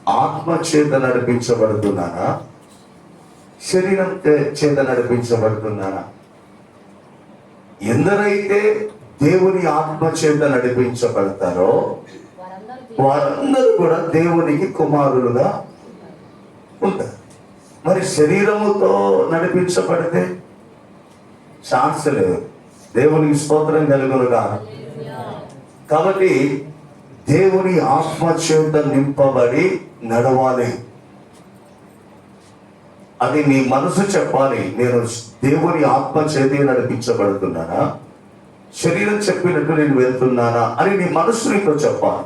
ఆత్మ చేత నడిపించబడుతున్నానా, శరీరం చేత నడిపించబడుతున్నానా? ఎందరైతే దేవుని ఆత్మ చేత నడిపించబడతారో వారందరూ కూడా దేవునికి కుమారులుగా ఉంటారు. మరి శరీరముతో నడిపించబడితే ఛాన్స్ లేదు. దేవునికి స్తోత్రం కలుగునుగా. కాబట్టి దేవుని ఆత్మ చేత నింపబడి నడవాలి. అది నీ మనసు చెప్పాలి. నేను దేవుని ఆత్మ చేతే నడిపించబడుతున్నానా, శరీరం చెప్పినట్టు నేను వెళ్తున్నానా అని నీ మనసు నీతో చెప్పాలి.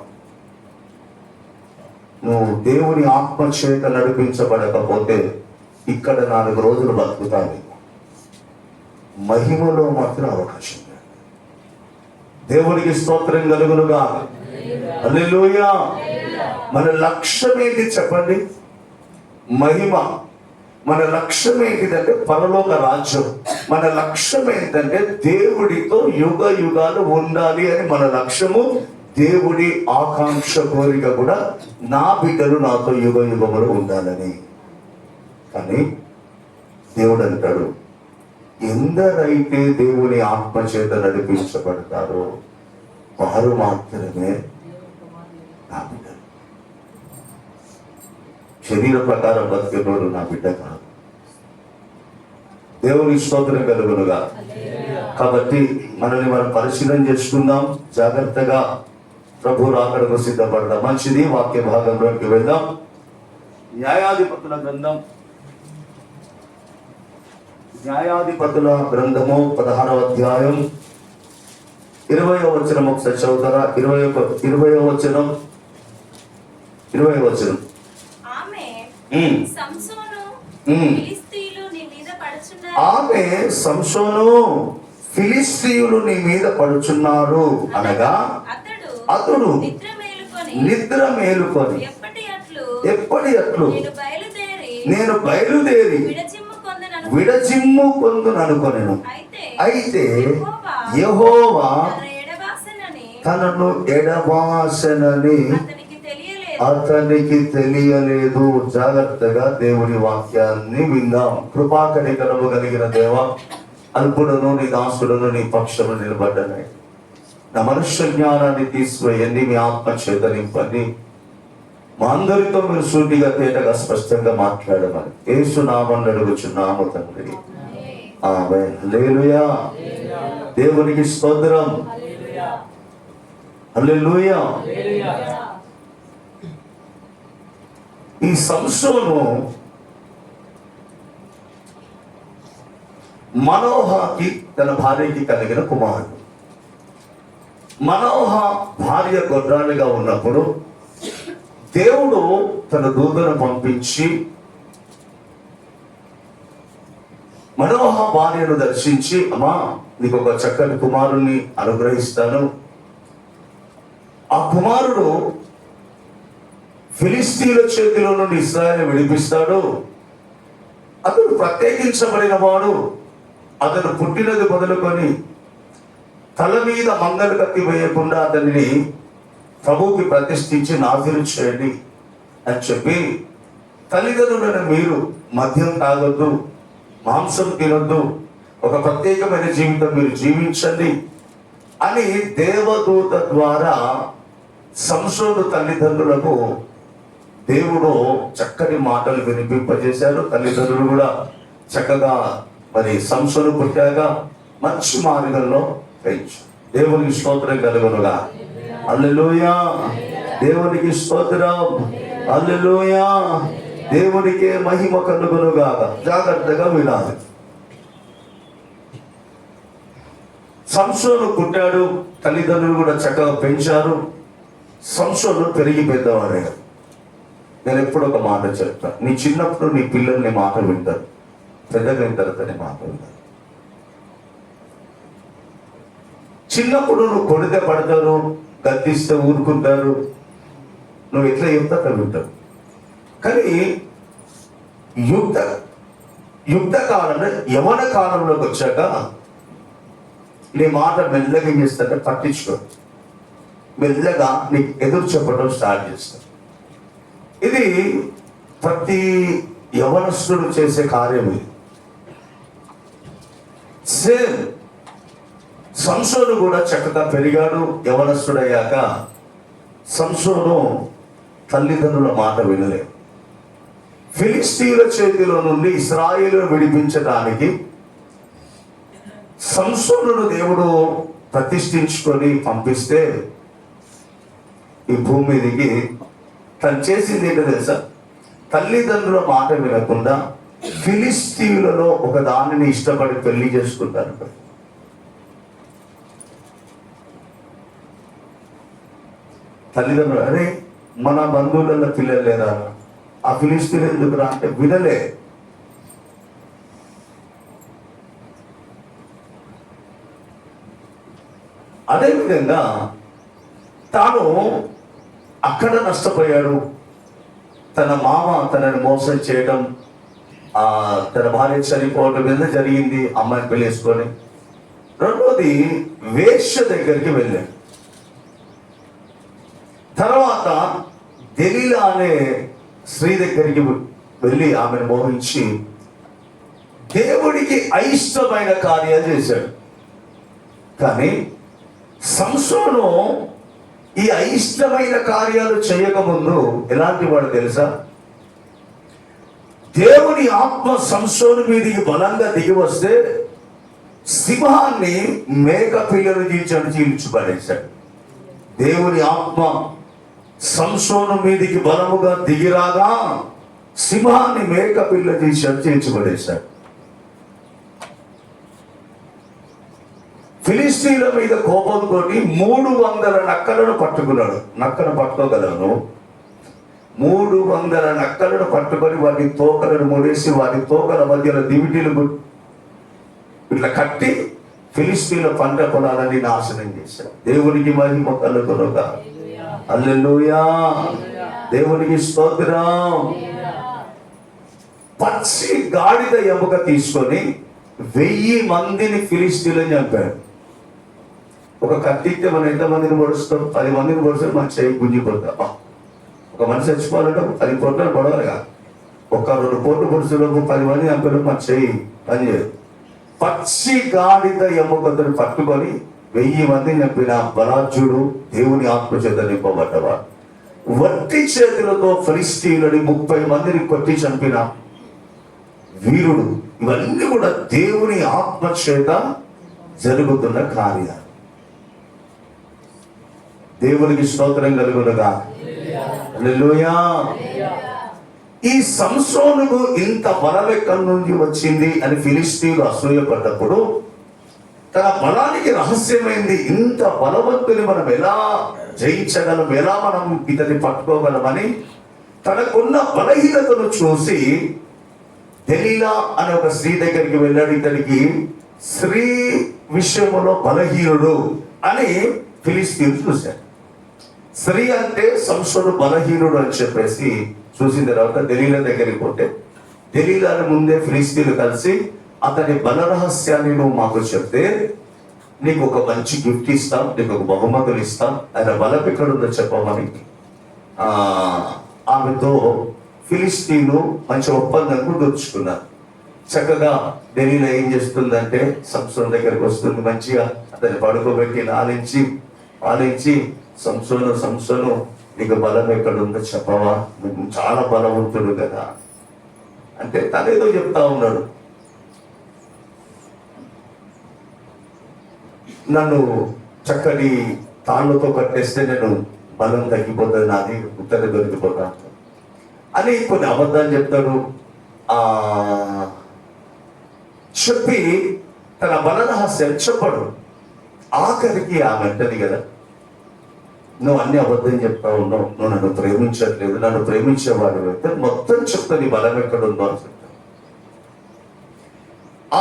నువ్వు దేవుని ఆత్మ చేత నడిపించబడకపోతే ఇక్కడ 4 రోజులు బతుకుతాను. మహిమలో మాత్రం అవకాశం లేదు. దేవునికి స్తోత్రం కలుగునుగా. హల్లెలూయా. మన లక్ష్యం ఏంటి చెప్పండి? మహిమ. మన లక్ష్యం ఏంటిదంటే పరలోక రాజ్యం. మన లక్ష్యం ఏంటంటే దేవుడితో యుగ యుగాలు ఉండాలి అని మన లక్ష్యము. దేవుడి ఆకాంక్ష, కోరిక కూడా నా బిడ్డలు నాతో యుగ యుగములు ఉండాలని. కానీ దేవుడు అంటాడు, ఎందరైతే దేవుని ఆత్మ చేత నడిపించబడతారో వారు మాత్రమే నా బిడ్డలు. శరీర ప్రకారం బతికేటోడు నా బిడ్డ కాదు. దేవుని స్తోత్రం కలుగునుగా. కాబట్టి మనల్ని మనం పరిశీలన చేసుకుందాం జాగ్రత్తగా. ప్రభు రాకడకు సిద్ధపడదాం. మంచిది. వాక్య భాగంలోకి వెళ్దాం. న్యాయాధిపతుల గ్రంథం, న్యాయాధిపతుల గ్రంథము 16వ అధ్యాయం 20వ వచనం ఒకసారి చదువుతారా? 20వ వచనం. ఆమె సంసోను ఫిలిష్తీయులు నీ మీద పడుచున్నారు అనగా అతడు నిద్ర మేలుకొని ఎప్పటి అట్లు నేను బయలుదేరి విడచిమ్ము పొందుననుకొనెను. అయితే యెహోవా తనను ఎడబాసెనని అతనికి తెలియలేదు. జాగ్రత్తగా దేవుని వాక్యాన్ని విందాం. కృపాకనికరము కలిగిన దేవ, అల్పుడను నీ దాసుడును నీ పక్షము నిలబడ్డనే. నా మనుష్య జ్ఞానాన్ని తీసివేయండి, మీ ఆత్మ చేత నింపండి. మా అందరితో మీరు సూటిగా తేటగా స్పష్టంగా మాట్లాడమని యేసు నామమున అడుగుచున్నాము తండ్రి. ఆమేన్. హల్లెలూయా. దేవునికి స్తోత్రం. హల్లెలూయా. ఈ సంసోను మనోహకి తన భార్యకి కలిగిన కుమారుడు. మనోహ భార్య గొడ్రాలుగా ఉన్నప్పుడు దేవుడు తన దూతను పంపించి మనోహ భార్యను దర్శించి, అమ్మా నీకు ఒక చక్కని కుమారుణ్ణి అనుగ్రహిస్తాను. ఆ కుమారుడు ఫిలిష్తీయుల చేతిలో నుండి ఇశ్రాయేలును విడిపిస్తాడు. అతడు ప్రత్యేకించబడిన వాడు. అతను పుట్టినది మొదలుకొని తల మీద మంగళ కత్తి వేయకుండా అతనిని ప్రభువుకి ప్రతిష్ఠించి నాజీరు చేయండి అని చెప్పి, తల్లిదండ్రులను మీరు మద్యం తాగొద్దు, మాంసం తినొద్దు, ఒక ప్రత్యేకమైన జీవితం మీరు జీవించండి అని దేవదూత ద్వారా సంసోను తల్లిదండ్రులకు దేవుడు చక్కని మాటలు వినిపింపజేశారు. తల్లిదండ్రులు కూడా చక్కగా మరి సంసోను పుట్టాక మంచి మార్గంలో పెంచు. దేవునికి స్తోత్రం కలుగునుగా. హల్లెలూయా. దేవునికి స్తోత్రం. హల్లెలూయా. దేవునికే మహిమ కలుగునుగా. జాగ్రత్తగా వినాలి. సంసోను పుట్టాడు. తల్లిదండ్రులు కూడా చక్కగా పెంచారు. సంసోను పెరిగి పెద్దవాడే. నేను ఎప్పుడు ఒక మాట చెప్తాను, నీ చిన్నప్పుడు నీ పిల్లల్ని మాట వింటారు, పెద్దగా అయిన తర్వాత నీ మాట వింటారు. చిన్నప్పుడు నువ్వు కొడితే పడతారు, గద్దిస్తే ఊరుకుంటారు, నువ్వు ఎట్లా చెప్తా అట్లా వింటారు. కానీ యుక్త కాలంలో యవన కాలంలోకి వచ్చాక నీ మాట మెల్లగా ఏం చేస్తారంటే పట్టించుకో, మెల్లగా నీకు ఎదురు చెప్పడం స్టార్ట్ చేస్తారు. ఇది ప్రతి యవనస్తుడు చేసే కార్యం. ఇది సేమ్ సంసోను కూడా చక్కగా పెరిగాడు. యవనస్తుడయ్యాక సంసోను తల్లిదండ్రుల మాట వినలే. ఫిలిస్తీన్ల చేతిలో నుండి ఇశ్రాయేలును విడిపించడానికి సంసోనును దేవుడు ప్రతిష్ఠించుకొని పంపిస్తే ఈ భూమి మీదకి తను చేసింది ఏంటో తెలుసా? తల్లిదండ్రుల మాట వినకుండా ఫిలిస్తీన్లలో ఒక దానిని ఇష్టపడి పెళ్లి చేసుకుంటారు. తల్లిదండ్రులు, అరే మన బంధువులలో పిల్లలు లేరా, ఆ ఫిలిస్తీన్ ఎందుకురా అంటే వినలే. అదేవిధంగా తాను అక్కడ నష్టపోయాడు. తన మామ తనని మోసం చేయడం, తన భార్య చనిపోవడం మీద జరిగింది. అమ్మాయిని పెళ్లి చేసుకొని రెండోది వేశ్య దగ్గరికి వెళ్ళాడు. తర్వాత దెలీలా అనే స్త్రీ దగ్గరికి వెళ్ళి ఆమెను మోహించి దేవుడికి అయిష్టమైన కార్యాలు చేశాడు. కానీ సంసోను ఈ అయిష్టమైన కార్యాలు చేయకముందు ఎలాంటి వాడు తెలుసా? దేవుని ఆత్మ సంసోను మీదికి బలంగా దిగి వస్తే సింహాన్ని మేక పిల్లలు చీల్చిపడేశాడు. దేవుని ఆత్మ సంసోను మీదికి బలముగా దిగిరాగా సింహాన్ని మేక పిల్ల చీల్చిపడేశాడు. ఫిలిస్తీన్ల మీద కోపంతో 300 నక్కలను పట్టుకున్నాడు. నక్కను పట్టుకోగలను. 300 నక్కలను పట్టుకొని వాటి తోకలను ముడేసి వాటి తోకల మధ్యలో దివిటీలు ఇట్లా కట్టి ఫిలిస్తీన్ల పంట పొలాలని నాశనం చేశాడు. దేవునికి మహిమ కలుగునుగా. హల్లెలూయా. దేవునికి స్తోత్రం. పచ్చి గాడిద ఎముక తీసుకొని 1000 మందిని ఫిలిస్తీన్లను చంపాడు. ఒక కత్తిస్తే మనం ఎంతమందిని పొడుస్తాం? 10 మందిని పొడిస్తే మన చేయి గుంజిపోతాం. ఒక మనిషి చచ్చిపోవాలంటే 10 కోట్లు పొడవలుగా. ఒక 2 కోట్లు పొడుచులోపు 10 మంది చంపడం మన చేయి పనిచేయదు. పచ్చి గాడిద ఎముకతో పట్టుకొని 1000 మందిని చంపిన బలార్జుడు దేవుని ఆత్మచేత నింపబడ్డవాడు. వట్టి చేతులతో ఫిలిస్తీయులని 30 మందిని కొట్టి చంపిన వీరుడు. ఇవన్నీ కూడా దేవుని ఆత్మచేత జరుగుతున్న కార్యాలు. దేవునికి స్తోత్రం కలుగునుగా. హల్లెలూయా. ఈ సంసోనుకు ఇంత బలం ఎక్కడి నుండి వచ్చింది అని ఫిలిస్తీయులు అసూయపడ్డప్పుడు తన బలానికి రహస్యమైంది. ఇంత బలవంతుని మనం ఎలా జయించగలం, ఎలా మనం ఇతన్ని పట్టుకోగలమని తనకున్న బలహీనతను చూసి దెలీలా అనే ఒక స్త్రీ దగ్గరికి వెళ్ళాడు. ఇతనికి స్త్రీ విషయంలో బలహీనుడు అని ఫిలిస్తీయులు చూశారు. స్త్రీ అంటే సంసోను బలహీనుడు అని చెప్పేసి చూసిన తర్వాత దెలీలా దగ్గరికి పోతే దెలీలాని ముందే ఫిలిస్తీయులు కలిసి అతని బల రహస్యాన్ని నువ్వు మాకు చెప్తే నీకు ఒక మంచి గిఫ్ట్ ఇస్తాం, నీకు ఒక బహుమతులు ఇస్తాం, ఆయన బలం ఎక్కడుందో చెప్పమని ఆమెతో ఫిలిస్తీన్లు మంచి ఒప్పందం కుదుర్చుకున్నారు. చక్కగా దెలీలా ఏం చేస్తుందంటే సంసోను దగ్గరికి వస్తుంది. మంచిగా అతన్ని పడుకోబెట్టి ఆలించి సంసోను నీకు బలం ఎక్కడుందో చెప్పవా, నువ్వు చాలా బలవంతుడు కదా అంటే తనేదో చెప్తా ఉన్నాడు. నన్ను చక్కటి తాళ్ళతో కట్టేస్తే నేను బలం తగ్గిపోతుంది, నాది ఉత్తర దొరికిపోతా అని కొన్ని అబద్ధాలు చెప్తాడు. చెప్పి తన బల రహస్యం చెప్పడు. ఆఖరికి ఆమె అంటది కదా, నువ్వు అన్ని అబద్ధం చెప్తా ఉన్నావు, నువ్వు నన్ను ప్రేమించట్లేదు, నన్ను ప్రేమించేవాడు అయితే మొత్తం చెప్తా నీ బలం ఎక్కడుందో అని చెప్తాను.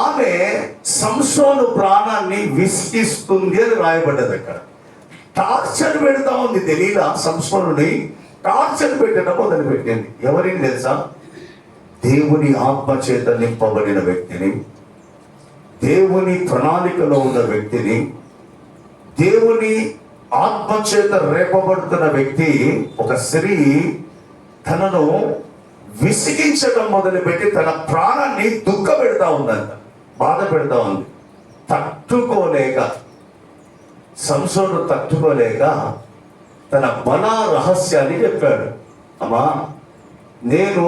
ఆమె సంసోను ప్రాణాన్ని విసిగిస్తుంది అని రాయబడ్డది. అక్కడ టార్చర్ పెడతా ఉంది దెలీలా. సంసోనుని టార్చర్ పెట్టడం మొదలు పెట్టింది. ఎవరిని తెలుసా? దేవుని ఆత్మచేత నింపబడిన వ్యక్తిని, దేవుని ప్రణాళికలో ఉన్న వ్యక్తిని, దేవుని ఆత్మచేత రేపబడుతున్న వ్యక్తి ఒక స్త్రీ తనను విసిగించడం మొదలుపెట్టి తన ప్రాణాన్ని దుఃఖ పెడతా ఉందంట, బాధ పెడతా ఉంది. తట్టుకోలేక సంసోను తట్టుకోలేక తన బల రహస్యాన్ని చెప్పాడు. అమ్మా, నేను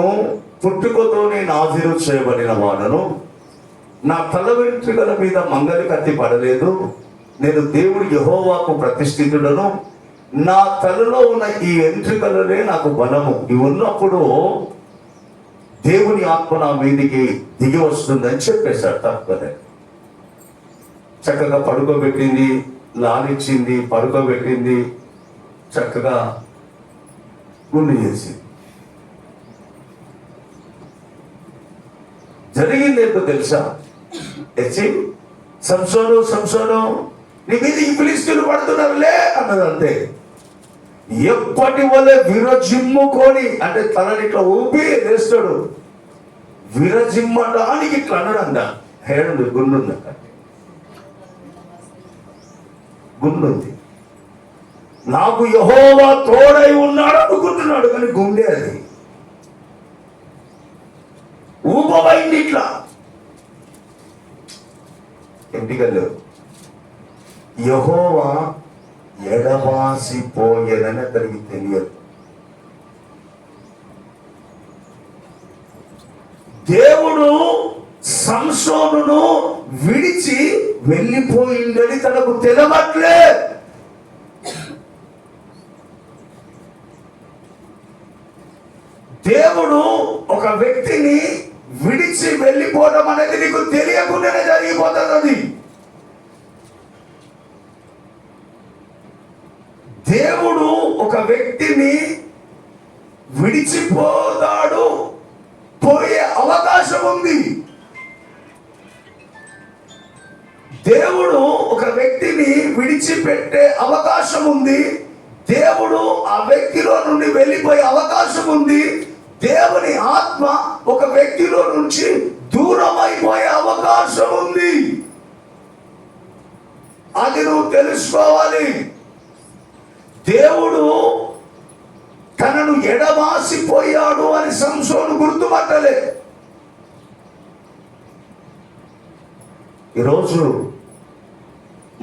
పుట్టుకతోనే నాజీరు చేయబడిన వాడను, నా తల వెంట్రుకల మీద మంగలి కత్తి పడలేదు, నేను దేవుడు యెహోవాకు ప్రతిష్ఠితుడను, నా తలలో ఉన్న ఈ వెంట్రుకలనే నాకు బలము. ఇవి ఉన్నప్పుడు దేవుని ఆత్మ నా మీదికి దిగి వస్తుందని చెప్పేశాడు. తప్పదే చక్కగా పడుకోబెట్టింది, లాలిచ్చింది, పడుకోబెట్టింది, చక్కగా గుండు చేసింది. జరిగింది ఏంటో తెలుసా? సంసోను సంసోను, నీ మీద ఈ ఫిలిష్తీయులు పడుతున్నారులే అన్నది. అంతే. ఎప్పటి వల్లే విరజిమ్ముకొని, అంటే తనని ఇట్లా ఊపి వేస్తాడు. విరజిమ్మడానికి ఇట్లా అన్నాడంట. హేడు గుండుంది, గుండుంది. నాకు యెహోవా తోడై ఉన్నాడు అనుకుంటున్నాడు, కానీ గుండె అది ఊపబైంది ఇట్లా. ఎంటికలు యెహోవా ఎడబాసిపోయేదని అతనికి తెలియదు. దేవుడు సంసోనును విడిచి వెళ్ళిపోయిందని తనకు తెలవట్లే. దేవుడు ఒక వ్యక్తిని విడిచి వెళ్ళిపోవడం అనేది నీకు తెలియకుండానే జరిగిపోతుంది. దేవుడు ఒక వ్యక్తిని విడిచిపోతాడు, పోయే అవకాశం ఉంది. దేవుడు ఒక వ్యక్తిని విడిచిపెట్టే అవకాశం ఉంది. దేవుడు ఆ వ్యక్తిలో నుండి వెళ్ళిపోయే అవకాశం ఉంది. దేవుని ఆత్మ ఒక వ్యక్తిలో నుంచి దూరం అయిపోయే అవకాశం ఉంది. అది నువ్వు తెలుసుకోవాలి. దేవుడు తనను ఎడబాసిపోయాడు అని సంసోను గుర్తుపట్టలే. ఈరోజు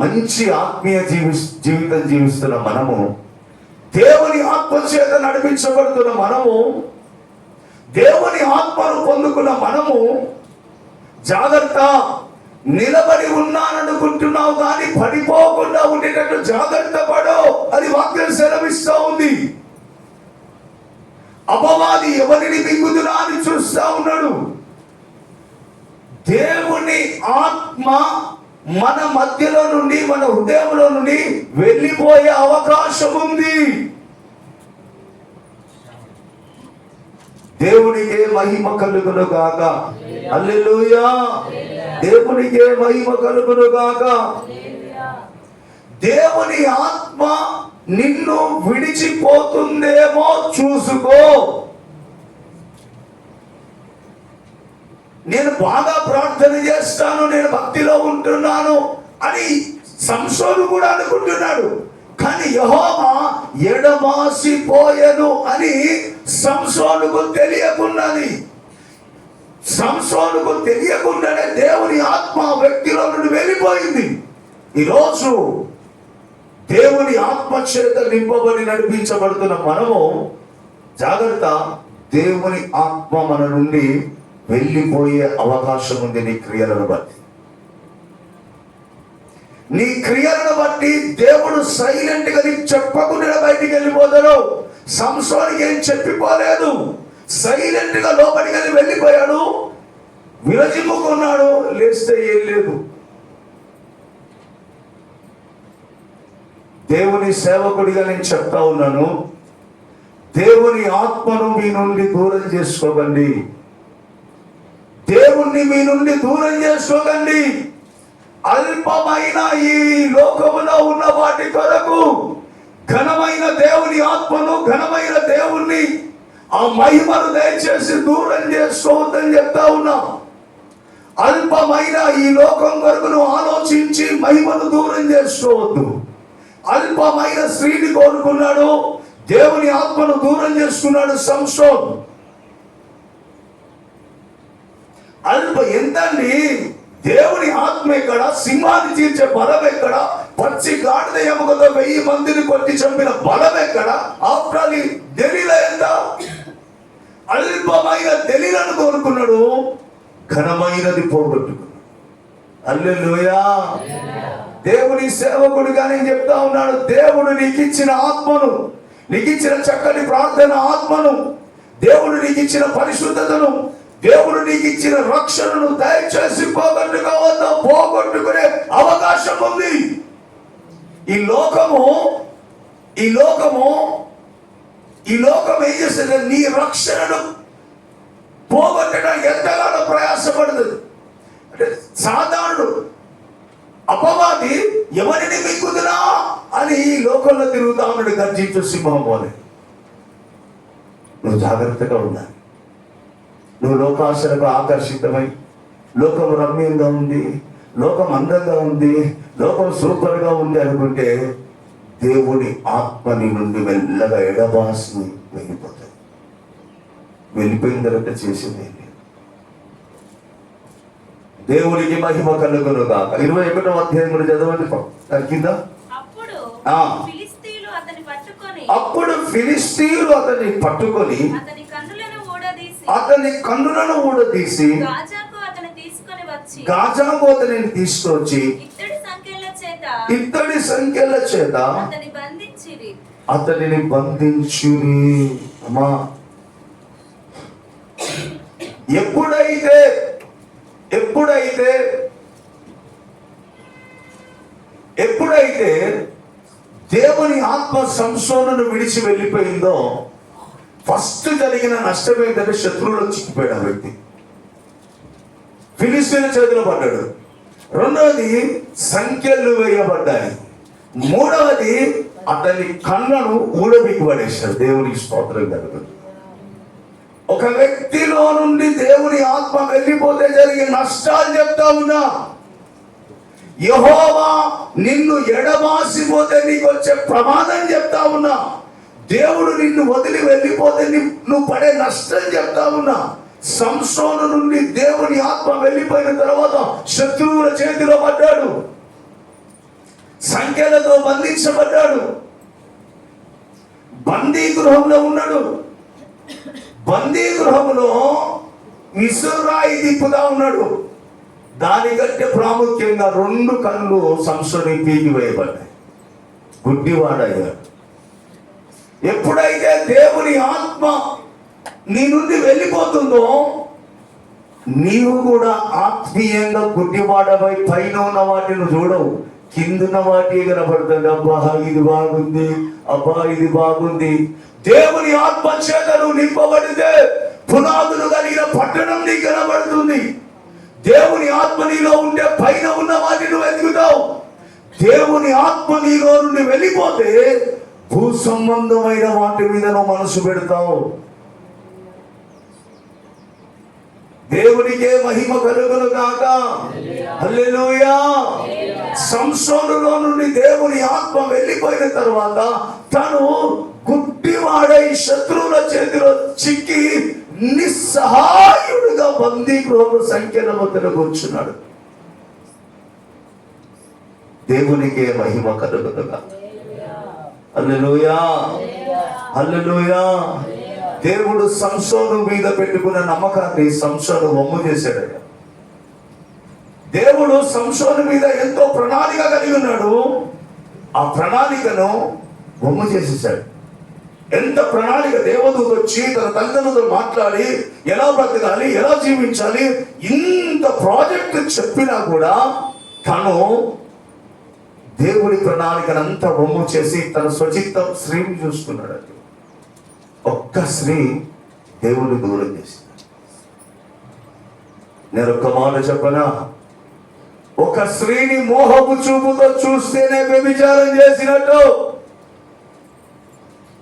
మంచి ఆత్మీయ జీవితం జీవిస్తున్న మనము, దేవుని ఆత్మ చేత నడిపించబడుతున్న మనము, దేవుని ఆత్మను పొందుకున్న మనము, జాగ్రత్త, నిలబడి ఉన్నాననుకుంటున్నావు కానీ పడిపోకుండా ఉండేటట్టు జాగ్రత్త పడు అని వాక్యం సెలవిస్తూ ఉంది. అపవాది ఎవరిని మింగుదునా అని చూస్తా ఉన్నాడు. దేవుని ఆత్మ మన మధ్యలో నుండి, మన హృదయంలో నుండి వెళ్ళిపోయే అవకాశం ఉంది. దేవునికే మహిమ కలుగును గాక. హల్లెలూయా. దేవునికే మహిమ కలుగును గాక. దేవుని ఆత్మ నిన్ను విడిచిపోతుందేమో చూసుకో. నేను బాగా ప్రార్థన చేస్తాను, నేను భక్తిలో ఉంటున్నాను అని సంసోను కూడా అనుకుంటున్నాడు. కానీ యెహోవా ఎడబాసిపోయెను అని సంసోనుకు తెలియకున్నది. సంసోనుకు తెలియకుండానే దేవుని ఆత్మ వ్యక్తిలో నుండి వెళ్ళిపోయింది. ఈరోజు దేవుని ఆత్మ చేత నింపబడి నడిపించబడుతున్న మనము జాగ్రత్త. దేవుని ఆత్మ మన నుండి వెళ్ళిపోయే అవకాశం ఉంది. నీ క్రియలను బట్టి, నీ క్రియలను బట్టి దేవుడు సైలెంట్ గా నీకు చెప్పకుండా బయటికి వెళ్ళిపోతాడు. సంసోనికి ఏం చెప్పిపోలేదు, సైలెంట్ గా లోపలికి వెళ్ళిపోయాడు. విరజిమ్ముకున్నాడు, లేస్తే ఏం లేదు. దేవుని సేవకుడిగా నేను చెప్తా ఉన్నాను, దేవుని ఆత్మను మీ నుండి దూరం చేసుకోకండి. దేవుణ్ణి మీ నుండి దూరం చేసుకోకండి. అల్పమైన ఈ లోకములో ఉన్న వాటి కొరకు ఘనమైన దేవుని ఆత్మను, ఘనమైన దేవుణ్ణి, ఆ మహిమను దయచేసి దూరం చేసుకోవద్దని చెప్తా ఉన్నా. అల్పమైన ఈ లోకం కొరకు నువ్వు ఆలోచించి మహిమను దూరం చేసుకోవద్దు. అల్పమైన స్త్రీని కోరుకున్నాడు, దేవుని ఆత్మను దూరం చేసుకున్నాడు సంసోన్. ఎంతండి, దేవుని ఆత్మ ఎక్కడ, సింహాన్ని తీర్చే బలం ఎక్కడ, పచ్చి గాడిద ఎముకతో 1000 మందిని కొట్టి చంపిన బలం ఎక్కడ? ఆఫ్రాలి దెలీల ఎంత అల్పమైన దెలీలను కోరుకున్నాడు, ఘనమైనది పోగొట్టుకున్నాడు. హల్లెలూయా. దేవుని సేవకుడిగా నేను చెప్తా ఉన్నాడు, దేవుడు నీకు ఇచ్చిన ఆత్మను, నీకు ఇచ్చిన చక్కని ప్రార్థన ఆత్మను, దేవుడు నీకు ఇచ్చిన పరిశుద్ధతను, దేవుడు నీకు ఇచ్చిన రక్షణను దయచేసి పోగొట్టుకునే అవకాశం ఉంది. ఈ లోకము ఏం చేస్తుంది? నీ రక్షణను పోగొట్టడానికి ఎంతగానో ప్రయాసపడుతుంది. అంటే సాధారణుడు అపవాది ఎవరిని మింగుతున్నా అని ఈ లోకంలో తిరుగుతా ఉన్నాడు గర్జించు సింహం అని. నువ్వు జాగ్రత్తగా ఉండాలి. నువ్వు లోకాశలకు ఆకర్షితమై, లోకం రమ్యంగా ఉంది, లోకం అందంగా ఉంది, లోకం సూపర్గా ఉంది అనుకుంటే దేవుని ఆత్మని నుండి మెల్లగా ఎడబాసి వెళ్ళిపోతాయి. వెళ్ళిపోయిన తర్వాత చేసేది దేవునికి మహిమ కలుగును గాక. 21వ అధ్యాయం కూడా చదవండి కింద. అప్పుడు ఫిలిష్తీయులు అతన్ని పట్టుకొని అతని కన్నులను ఊడదీసి గాజాకు అతనిని తీసుకొచ్చి ఇత్తడి సంఖ్యల చేత అతనిని బంధించుని. అమ్మా, ఎప్పుడైతే దేవుని ఆత్మ సంసోనును విడిచి వెళ్ళిపోయిందో ఫస్ట్ జరిగిన నష్టం ఏంటంటే శత్రువులో చిక్కిపోయాడు ఆ వ్యక్తి, ఫిలిష్తీయుల చేతిలో పడ్డాడు. రెండవది సంఖ్యలు వేయబడ్డాయి. మూడవది అతని కళ్ళను ఊడబిక్కి పడేశాడు. దేవునికి స్తోత్రం కలుగుతుంది. ఒక వ్యక్తిలో నుండి దేవుని ఆత్మ వెళ్ళిపోతే జరిగే నష్టాలు చెప్తా ఉన్నా. యెహోవా నిన్ను ఎడబాసిపోతే నీకు వచ్చే ప్రమాదం చెప్తా ఉన్నా. దేవుడు నిన్ను వదిలి వెళ్ళిపోతే నువ్వు పడే నష్టం చెప్తా ఉన్నా. సంసోను నుండి దేవుని ఆత్మ వెళ్ళిపోయిన తర్వాత శత్రువుల చేతిలో పడ్డాడు, సంఖ్యలతో బంధించబడ్డాడు, బందీ గృహంలో ఉన్నాడు. బందీ గృహంలో విసురాయి తిప్పుతా ఉన్నాడు. దానికంటే ప్రాముఖ్యంగా 2 కళ్ళు సంసోని పీకి వేయబడ్డాయి, గుడ్డివాడయ్యాడు. ఎప్పుడైతే దేవుని ఆత్మ నీ నుండి వెళ్ళిపోతుందో నీవు కూడా ఆత్మీయంగా గుడ్డివాడవై పైన ఉన్న వాటిని చూడవు, కిందున్న వాటి కనబడుతుంది. అబ్బా ఇది బాగుంది, అబ్బా ఇది బాగుంది. దేవుని ఆత్మ చేత నువ్వు నింపబడితే పునాదులు కలిగిన పట్టణం నీకు కనబడుతుంది. దేవుని ఆత్మ నీలో ఉంటే పైన ఉన్న వాటిని నువ్వు ఎదుగుతావు. దేవుని ఆత్మ నీలో నుండి వెళ్ళిపోతే భూ సంబంధమైన వాటి మీద నువ్వు మనసు పెడతావు. దేవునికే మహిమ కలుగును గాక. హల్లెలూయా. సంసోనులో నుండి దేవుని ఆత్మ వెళ్ళిపోయిన తర్వాత తను గుడ్డివాడై శత్రువుల చేతిలో చిక్కి నిస్సహాయుడుగా బందీ గృహంలో సంఖ్యల వద్ద కూర్చున్నాడు. దేవునికే మహిమ కలుగును గాక. హల్లెలూయా. హల్లెలూయా. దేవుడు సంసోను మీద పెట్టుకున్న నమ్మకాన్ని సంసోను వమ్ము చేశాడు. దేవుడు సంసోను మీద ఎంతో ప్రణాళిక కలిగి ఉన్నాడు. ఆ ప్రణాళికను వమ్ము చేసేసాడు. ఎంత ప్రణాళిక! దేవదూత వచ్చి తన తల్లిదండ్రులతో మాట్లాడి ఎలా బ్రతకాలి, ఎలా జీవించాలి, ఇంత ప్రాజెక్ట్ చెప్పినా కూడా తను దేవుడి ప్రణాళికనంతా వమ్ము చేసి తన స్వచిత్తం స్త్రీని చూసుకున్నాడు. ఒక్క స్త్రీ దేవుడు దూరం చేసింది. నేను ఒక్క మాట చెప్పనా? ఒక స్త్రీని మోహపు చూపుతో చూస్తేనే వ్యభిచారం చేసినట్టు.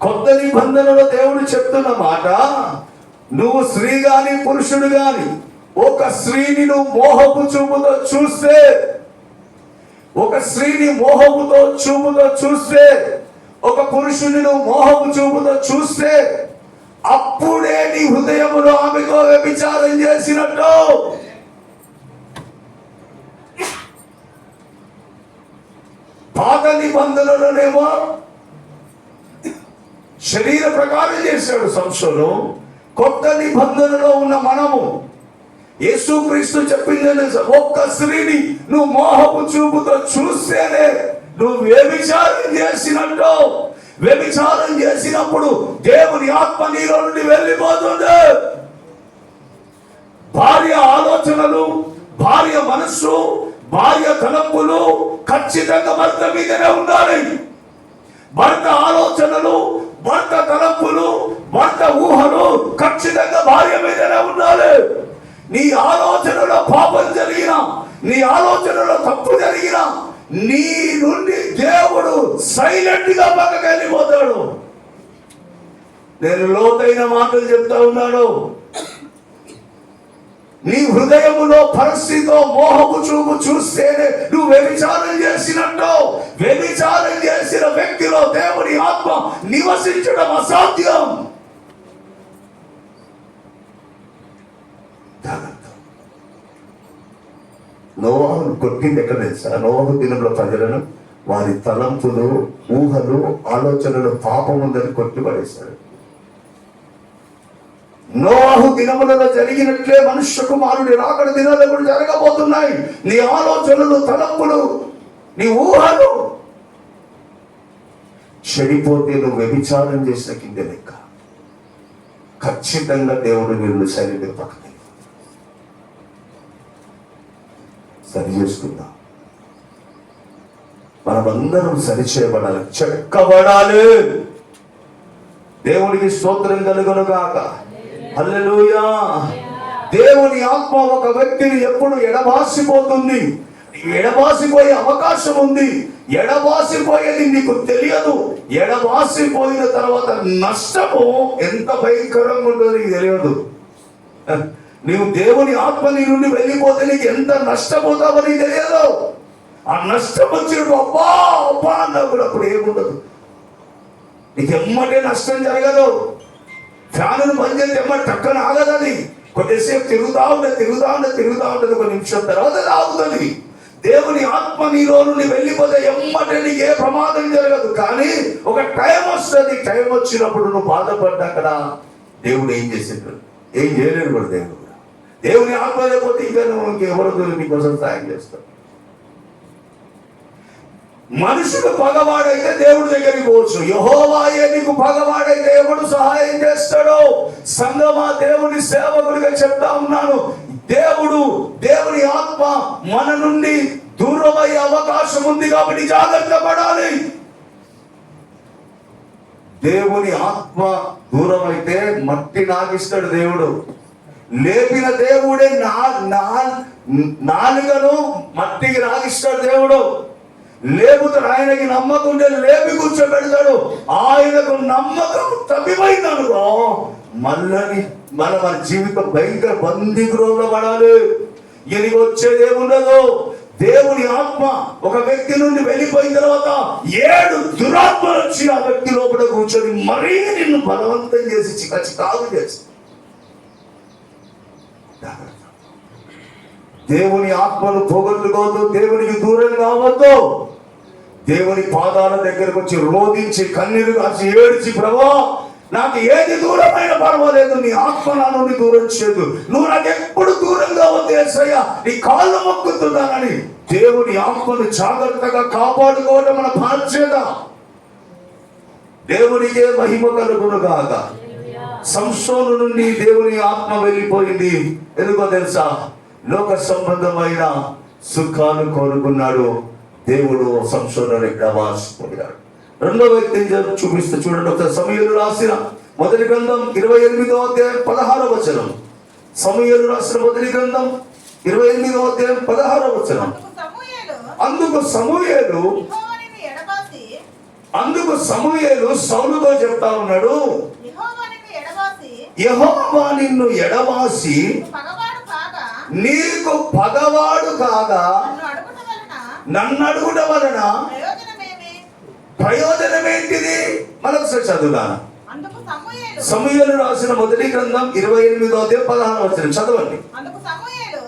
కొత్త నిబంధనలో దేవుడు చెప్తున్న మాట, నువ్వు స్త్రీ గాని పురుషుడు గాని ఒక స్త్రీని నువ్వు మోహపు చూపుతో చూస్తే, ఒక స్త్రీని మోహపుతో చూపుతో చూస్తే, ఒక పురుషుని నువ్వు మోహపు చూపుతో చూస్తే అప్పుడే నీ హృదయములో ఆమెతో వ్యభిచారం చేసినట్టు. పాత నిబంధనలోనేమో శరీర ప్రకారం చేశాడు సంసోను. కొత్త నిబంధనలో ఉన్న మనము యేసుక్రీస్తు చెప్పిందని ఒక్క స్త్రీని నువ్వు మోహపు చూపుతో చూస్తేనే నువ్వు వ్యభిచారం చేసినట్టు. వ్యభిచారం చేసినప్పుడు దేవుని ఆత్మ నీలో నుండి వెళ్ళిపోతుంది. భార్య ఆలోచనలు, భార్య మనస్సు, భార్య తలంపులు ఖచ్చితంగా భర్త మీదనే ఉండాలి. భర్త ఆలోచనలు, భర్త తలంపులు, భర్త ఊహలు ఖచ్చితంగా భార్య మీదనే ఉండాలి. నీ ఆలోచనలో పాపం జరిగినా, నీ ఆలోచనలో తప్పు జరిగినా నీ నుండి దేవుడు సైలెంట్ గా పక్కకి వెళ్ళిపోతాడు. నేను లోతైన మాటలు చెప్తా ఉన్నాను. నీ హృదయములో పరిస్థితితో మోహపు చూపు చూస్తేనే నువ్వు వ్యభిచారం చేసినట్టు. వ్యభిచారం చేసిన వ్యక్తిలో దేవుని ఆత్మ నివసించడం అసాధ్యం. నోవాహును కొట్టింది ఎక్కడ తెలుసా? నోవాహు దినంలో ప్రజలను వారి తలంపులు, ఊహలు, ఆలోచనలు పాపం ఉందని కొట్టిపడేశాడు. నోవాహు దినములలో జరిగినట్లే మనుష్య కుమారుడి రాకడ దినాలు కూడా జరగబోతున్నాయి. నీ ఆలోచనలు, తలంపులు, నీ ఊహలు చెడిపోతే నువ్వు వ్యభిచారం చేసిన కింద లెక్క. ఖచ్చితంగా దేవుడు నిన్ను సరిగ్గా పక్కన సరి చేసుకుందాం. మనమందరం సరిచేయబడాలి, చెక్కబడాలి. దేవునికి స్తోత్రం కలుగును గాక. హల్లెలూయా. దేవుని ఆత్మ ఒక వ్యక్తిని ఎప్పుడు ఎడబాసిపోతుంది. ఎడబాసిపోయే అవకాశం ఉంది. ఎడబాసిపోయేది నీకు తెలియదు. ఎడబాసిపోయిన తర్వాత నష్టము ఎంత భయంకరంగా ఉంటుందో నీకు తెలియదు. నీవు దేవుని ఆత్మ నీ నుండి వెళ్ళిపోతే నీకు ఎంత నష్టపోతావో నీకు తెలియదు. ఆ నష్టం వచ్చినప్పుడు అబ్బా అబ్బా అన్నప్పుడు అప్పుడు ఏముండదు. నీకు ఎమ్మటే నష్టం జరగదు. ఫ్యాను బంద్ చేస్తే ఎమ్మటి టక్కన ఆగదు. అది కొద్దిసేపు తిరుగుతా ఉంటుంది. ఒక నిమిషం తర్వాత ఆగుతుంది. దేవుని ఆత్మ నీలో నుండి వెళ్ళిపోతే ఎమ్మటే నీకు ఏ ప్రమాదం జరగదు. కానీ ఒక టైం వస్తుంది. టైం వచ్చినప్పుడు నువ్వు బాధపడ్డాక దేవుడు ఏం చేసేటాడు? ఏం చేయలేడు కూడా దేవుడు. దేవుని ఆత్మ లేకపోతే ఇంకా నువ్వు ఇంకెవరో నీకోసం సాయం చేస్తాడు. మనుషుడు పగవాడైతే దేవుడి దగ్గరికి పోవచ్చు. యెహోవాయే నీకు పగవాడైతే ఎవడు సహాయం చేస్తాడో? సంగమా, దేవుని సేవకుడిగా చెప్తా ఉన్నాను. దేవుని ఆత్మ మన నుండి దూరమయ్యే అవకాశం ఉంది కాబట్టి జాగ్రత్త పడాలి. దేవుని ఆత్మ దూరం అయితే మట్టి నాగిస్తాడు దేవుడు. లేపిన దేవుడే నాలుగను మట్టికి నాగిస్తాడు దేవుడు. లేపుతాడు. ఆయనకి నమ్మకం ఉంటే లేపి కూర్చోబెడతాడు. ఆయనకు నమ్మకం తప్పిపోయింది అనుకో మన జీవితం భయంకర బందీ గృహంలో పడాలి. ఎనిగి వచ్చేది ఏముండదు. దేవుని ఆత్మ ఒక వ్యక్తి నుండి వెళ్ళిపోయిన తర్వాత 7 దురాత్మలు వచ్చి ఆ వ్యక్తి లోపల కూర్చొని మరీ నిన్ను బలవంతం చేసి చికాకు చేసి. దేవుని ఆత్మను పోగొట్టుకోవద్దు. దేవునికి దూరం కావద్దు. దేవుని పాదాల దగ్గరకు వచ్చి రోధించి కన్నీరు కాచి ఏడ్చి, ప్రభా నాకు ఏది దూరమైన పర్వాలేదు, నీ ఆత్మ నా నుండి దూరం చేయదు, నువ్వు నాకు ఎప్పుడు దూరంగా వద్దు యేసయ్యా, నీ కాళ్ళు మొక్కుతున్నానని దేవుని ఆత్మను జాగ్రత్తగా కాపాడుకోవడం మన బాధ్యత. దేవునికే మహిమ కలుగును గాక. సంసోను నుండి దేవుని ఆత్మ వెళ్ళిపోయింది. ఎందుకో తెలుసా? లోక సంబంధమైన సుఖాలు కోరుకున్నాడు. దేవుడు సంసోనుని ఎడబాసిపోయాడు. రెండో వ్యక్తిని చూపిస్తే చూడండి. ఒకసారి సమూయేలు రాసిన మొదటి గ్రంథం 28వ అధ్యాయం 16వ వచనం. సమూయేలు రాసిన మొదటి గ్రంథం 28వ అధ్యాయం 16వ వచనం. అందుకు సమూయేలు సౌలుతో చెప్తా ఉన్నాడు, యెహోవా నిన్ను ఎడబాసి నీకు పగవాడు కాగా నన్ను అడుగుట వలన ప్రయోజనం ఏంటిది? మరొకసారి చదువుదాను. అందుకు సమూయేలు సమూయేలు రాసిన మొదటి గ్రంథం 28వ అధ్యాయం 16వ వచనం చదవండి. అందుకు సమూయేలు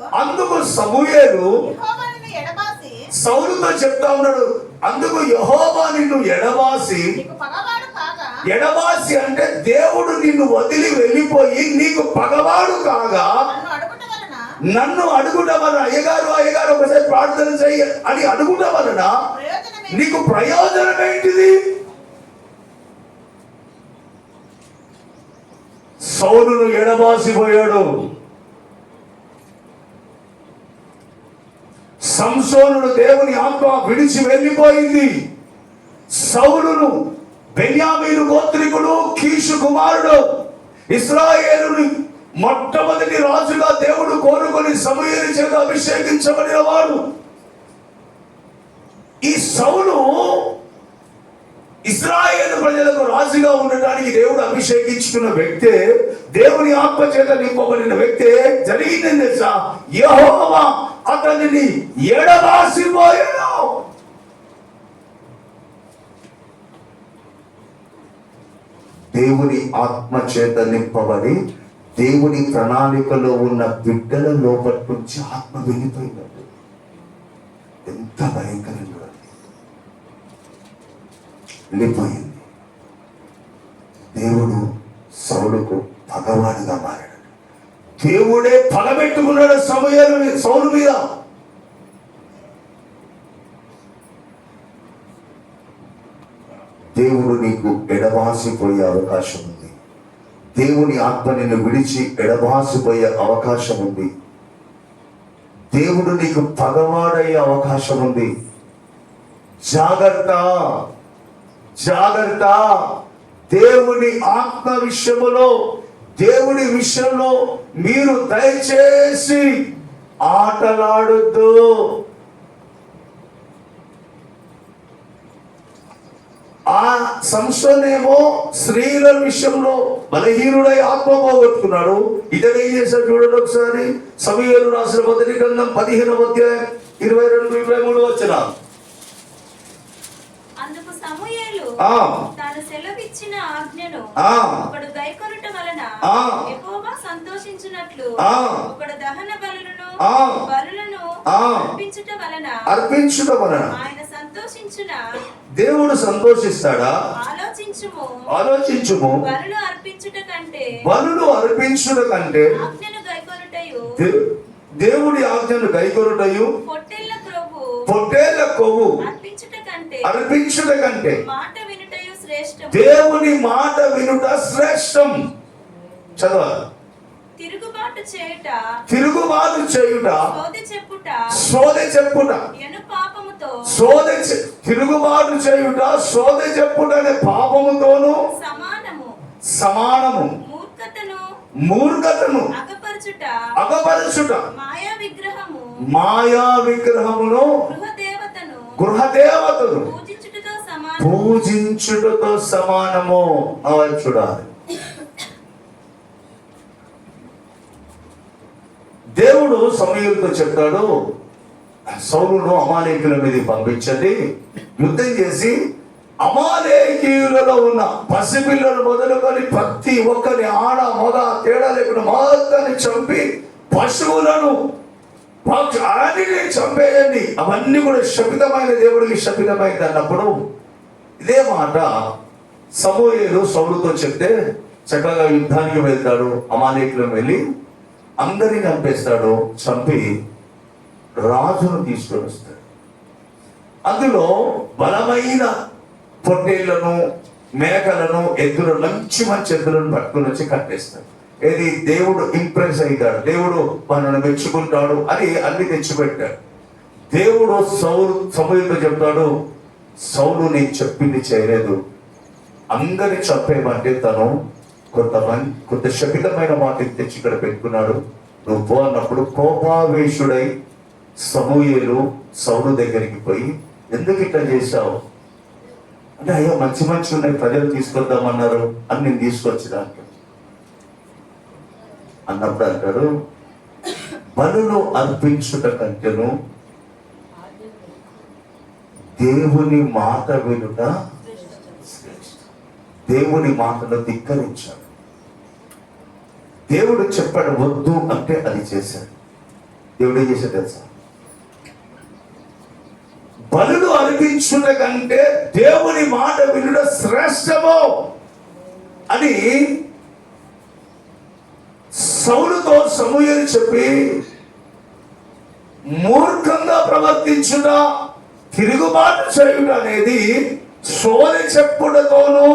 యెహోవా నిన్ను ఎడబాసి సౌలుతో చెప్తా ఉన్నాడు, అందుకు యెహోవా నిన్ను ఎడబాసి. నీకు పగవాడు కాగా, ఎడబాసి అంటే దేవుడు నిన్ను వదిలి వెళ్ళిపోయి నీకు పగవాడు కాగా నన్ను అడుగుట వలన అయ్యగారు ఒకసారి ప్రార్థన చెయ్యి అని అడుగుట వలన నీకు ప్రయోజనం ఏంటిది? సౌలును ఎడబాసిపోయాడు. సంసోనుడు దేవుని ఆత్మ విడిచి వెళ్ళిపోయింది. సౌలును బెన్యామీను గోత్రికుడు, కీషు కుమారుడు, ఇశ్రాయేలుని మొట్టమొదటి రాజుగా దేవుడు కోరుకొని సమూయేలు చేత అభిషేకించబడిన వాడు. ఈ సౌలు ఇశ్రాయేలు ప్రజలకు రాజుగా ఉండడానికి దేవుడు అభిషేకించుకున్న వ్యక్తే, దేవుని ఆత్మ చేత నింపబడిన వ్యక్తే. జరిగిందని తెలుసా? యెహోవా అతనిని ఎడబాసిపోయాడు. దేవుని ఆత్మ చేత నింపబడి దేవుని ప్రణాళికలో ఉన్న బిడ్డల లోపటి నుంచి ఆత్మ వెళ్ళిపోయినట్టు. ఎంత భయంకరంగా వెళ్ళిపోయింది. దేవుడు సౌలుకు పగవాడుగా మారాడు. దేవుడే పగబెట్టుకున్నాడు సౌలు మీద. దేవుడు నీకు ఎడబాసిపోయే అవకాశం ఉంది. దేవుని ఆత్మ నిన్ను విడిచి ఎడబాసిపోయే అవకాశం ఉంది. దేవుడు నీకు పగవాడయ్యే అవకాశం ఉంది. జాగ్రత్త, జాగ్రత్త. దేవుని ఆత్మ విషయములో, దేవుని విషయంలో మీరు దయచేసి ఆటలాడొద్దు. ఆ సంసోనేమో స్త్రీల విషయంలో బలహీనుడై ఆత్మ పోగొట్టుకున్నాడు. ఇతను ఏం చేశాడు చూడండి ఒకసారి. సమూయేలు రాసిన మొదటి గ్రంథం 15వ అధ్యాయం 22-23 వచనాలు. అందుకు సమూయేలు తాను సెలవిచ్చిన ఆజ్ఞను ఒకడు గైకొనుట వలన యెహోవా సంతోషించునట్లు ఒకడు దహన బలులను అర్పించుట వలన ఆయన సంతోషించున. దేవుడు సంతోషిస్తాడా? ఆలోచించుము. బలులు అర్పించుట కంటే ఆజ్ఞను గైకొనుటయు, దేవుడి ఆజ్ఞను గైకొనుటయు, పొట్టేళ్ల కొవ్వు అర్పించుట కంటే మాట వినుటయు శ్రేష్టం. దేవుని మాట వినుట శ్రేష్టం. చదవాలి. తిరుగుబాటు చేయుట, సోదె చెప్పుట, తిరుగుబాటు చేయుట, సోదె చెప్పుట అనే పాపముతోను సమానము. మూర్ఖతను అగపరచుట, మాయా విగ్రహమును గృహదేవతను పూజించుటతో సమానము. అవి చూడాలి. దేవుడు సమూయేలుతో చెప్తాడు, సౌలును అమాలేకీయుల మీదకి పంపించండి, యుద్ధం చేసి అమాలేకీయులలో ఉన్న పసిపిల్లలు మొదలుకొని ప్రతి ఒక్కరి ఆడ మగ తేడా లేకుండా మొత్తాన్ని చంపి పశువులను అన్నిటిని చంపేయండి. అవన్నీ కూడా శపితమైన, దేవుడికి శపితమైంది అన్నప్పుడు ఇదే మాట సమూయేలు సౌలుతో చెప్తే చక్కగా యుద్ధానికి వెళ్తాడు. అమాలేకీయులను వెళ్ళి అందరిని చంపేస్తాడు. చంపి రాజును తీసుకొని వస్తాడు. అందులో బలమైన పొట్టేళ్లను, మేకలను, ఎద్దులను, మంచి ఎద్దులను పట్టుకుని వచ్చి కట్టేస్తాడు. ఏది? దేవుడు ఇంప్రెస్ అయ్యాడు, దేవుడు మనల్ని మెచ్చుకుంటాడు అని అన్ని తెచ్చిపెట్టాడు. దేవుడు సమూయేలుతో చెప్తాడు, సౌలు నేను చెప్పింది చేయలేదు, అందరిని చంపేయమంటే తను కొంత శపితమైన మాట తెచ్చి ఇక్కడ పెట్టుకున్నాడు. నువ్వు పో అన్నప్పుడు కోపావేశుడై సమూయేలు సౌలు దగ్గరికి పోయి, ఎందుకు ఇట్లా చేశావు అంటే, అయ్యో మంచి ఉన్నాయి, ప్రజలు తీసుకొద్దామన్నారు అని నేను తీసుకొచ్చినాను అన్నప్పుడు అంటాడు, బలులు అర్పించుట కంటేను దేవుని మాట వినుట దేవుని మాటను ధిక్కరించాడు. దేవుడు చెప్పాడు వద్దు అంటే అది చేశాడు. దేవుడు ఏం చేశాడు తెలుసా? బలులు అర్పించుట కంటే దేవుని మాట వినుట శ్రేష్టము అని సౌలుతో సమూయేలు చెప్పి, మూర్ఖంగా ప్రవర్తించుట, తిరుగుబాటు చేయుట అనేది సోది చెప్పుటతోను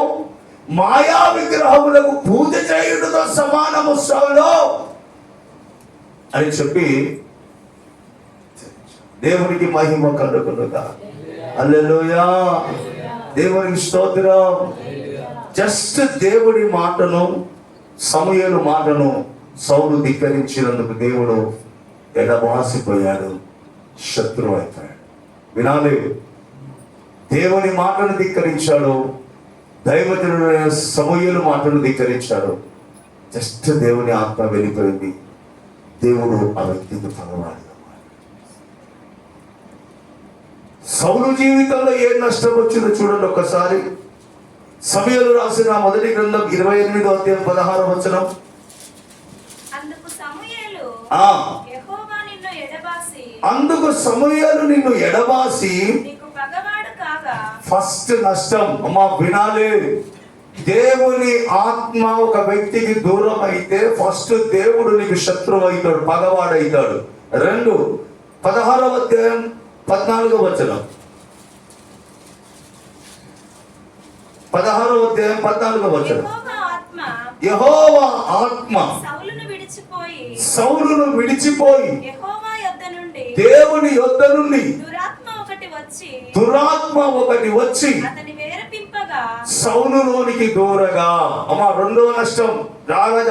మాయా విగ్రహములకు పూజ చేయుటతో సమానము సౌలు అని చెప్పి, దేవునికి మహిమ కలుగునుగా. హల్లెలూయా, దేవునికి స్తోత్రం. జస్ట్ దేవుడి మాటను, సమూయేలు మాటను సౌలు ధిక్కరించినందుకు దేవుడు ఎడబాసిపోయాడు, శత్రువు అయిపోయాడు. వినాలి, దేవుని మాటను ధిక్కరించాడు, దైవజనుడైన సమూయేలు మాటను ధిక్కరించాడు. జస్ట్ దేవుని ఆత్మ వెళ్ళిపోయింది, దేవుడు ఆ వ్యక్తికి పగవాడు. సౌలు జీవితంలో ఏ నష్టం వచ్చిందో చూడండి ఒక్కసారి. సమూయేలు రాసిన మొదటి గ్రంథం 28వ అధ్యాయం 16వ వచనం. అందుకు సమూయేలు యెహోవా నిన్ను ఎడబాసి, అందుకు సమూయేలు నిన్ను ఎడబాసి నీకు పగవాడు కాగా. ఫస్ట్ నష్టం అమ్మా వినాలి, దేవుని ఆత్మ ఒక వ్యక్తికి దూరం అయితే ఫస్ట్ దేవుడు నీకు శత్రువు అవుతాడు, పగవాడైతాడు. 2 16వ అధ్యాయం 14వ వచనం. 16వ అధ్యాయం 14వ వచనం. యెహోవా ఆత్మ సౌలును విడిచిపోయి దేవుని యొద్ద నుండి దురాత్మ ఒకటి వచ్చి సౌలులోనికి దూరగా. అమ్మా రెండో నష్టం, జాగ్రత్త.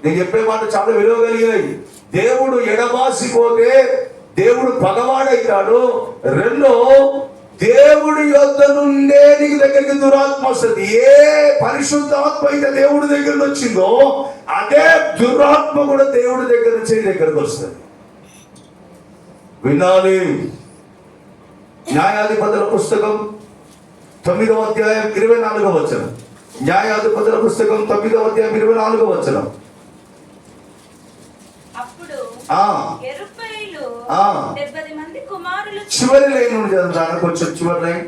నేను చెప్పే మాట చాలా విలువ కలిగినాయి. దేవుడు ఎడబాసిపోతే దేవుడు పగవాడైతాడు. రెండో, దేవుడి యొద్ద నుండే నీకు దగ్గరికి దురాత్మ వస్తుంది. ఏ పరిశుద్ధాత్మ అయితే దేవుడి దగ్గర వచ్చిందో అదే దురాత్మ కూడా దేవుడి దగ్గర నుంచి దగ్గరకు వస్తుంది. వినాలి, న్యాయాధిపతుల పుస్తకం 9వ అధ్యాయం 24వ వచనం. న్యాయాధిపతుల పుస్తకం 9వ అధ్యాయం 24వ వచనం. చివరి లైన్ నుండి చదువుతాను, కొంచెం చివరి లైన్.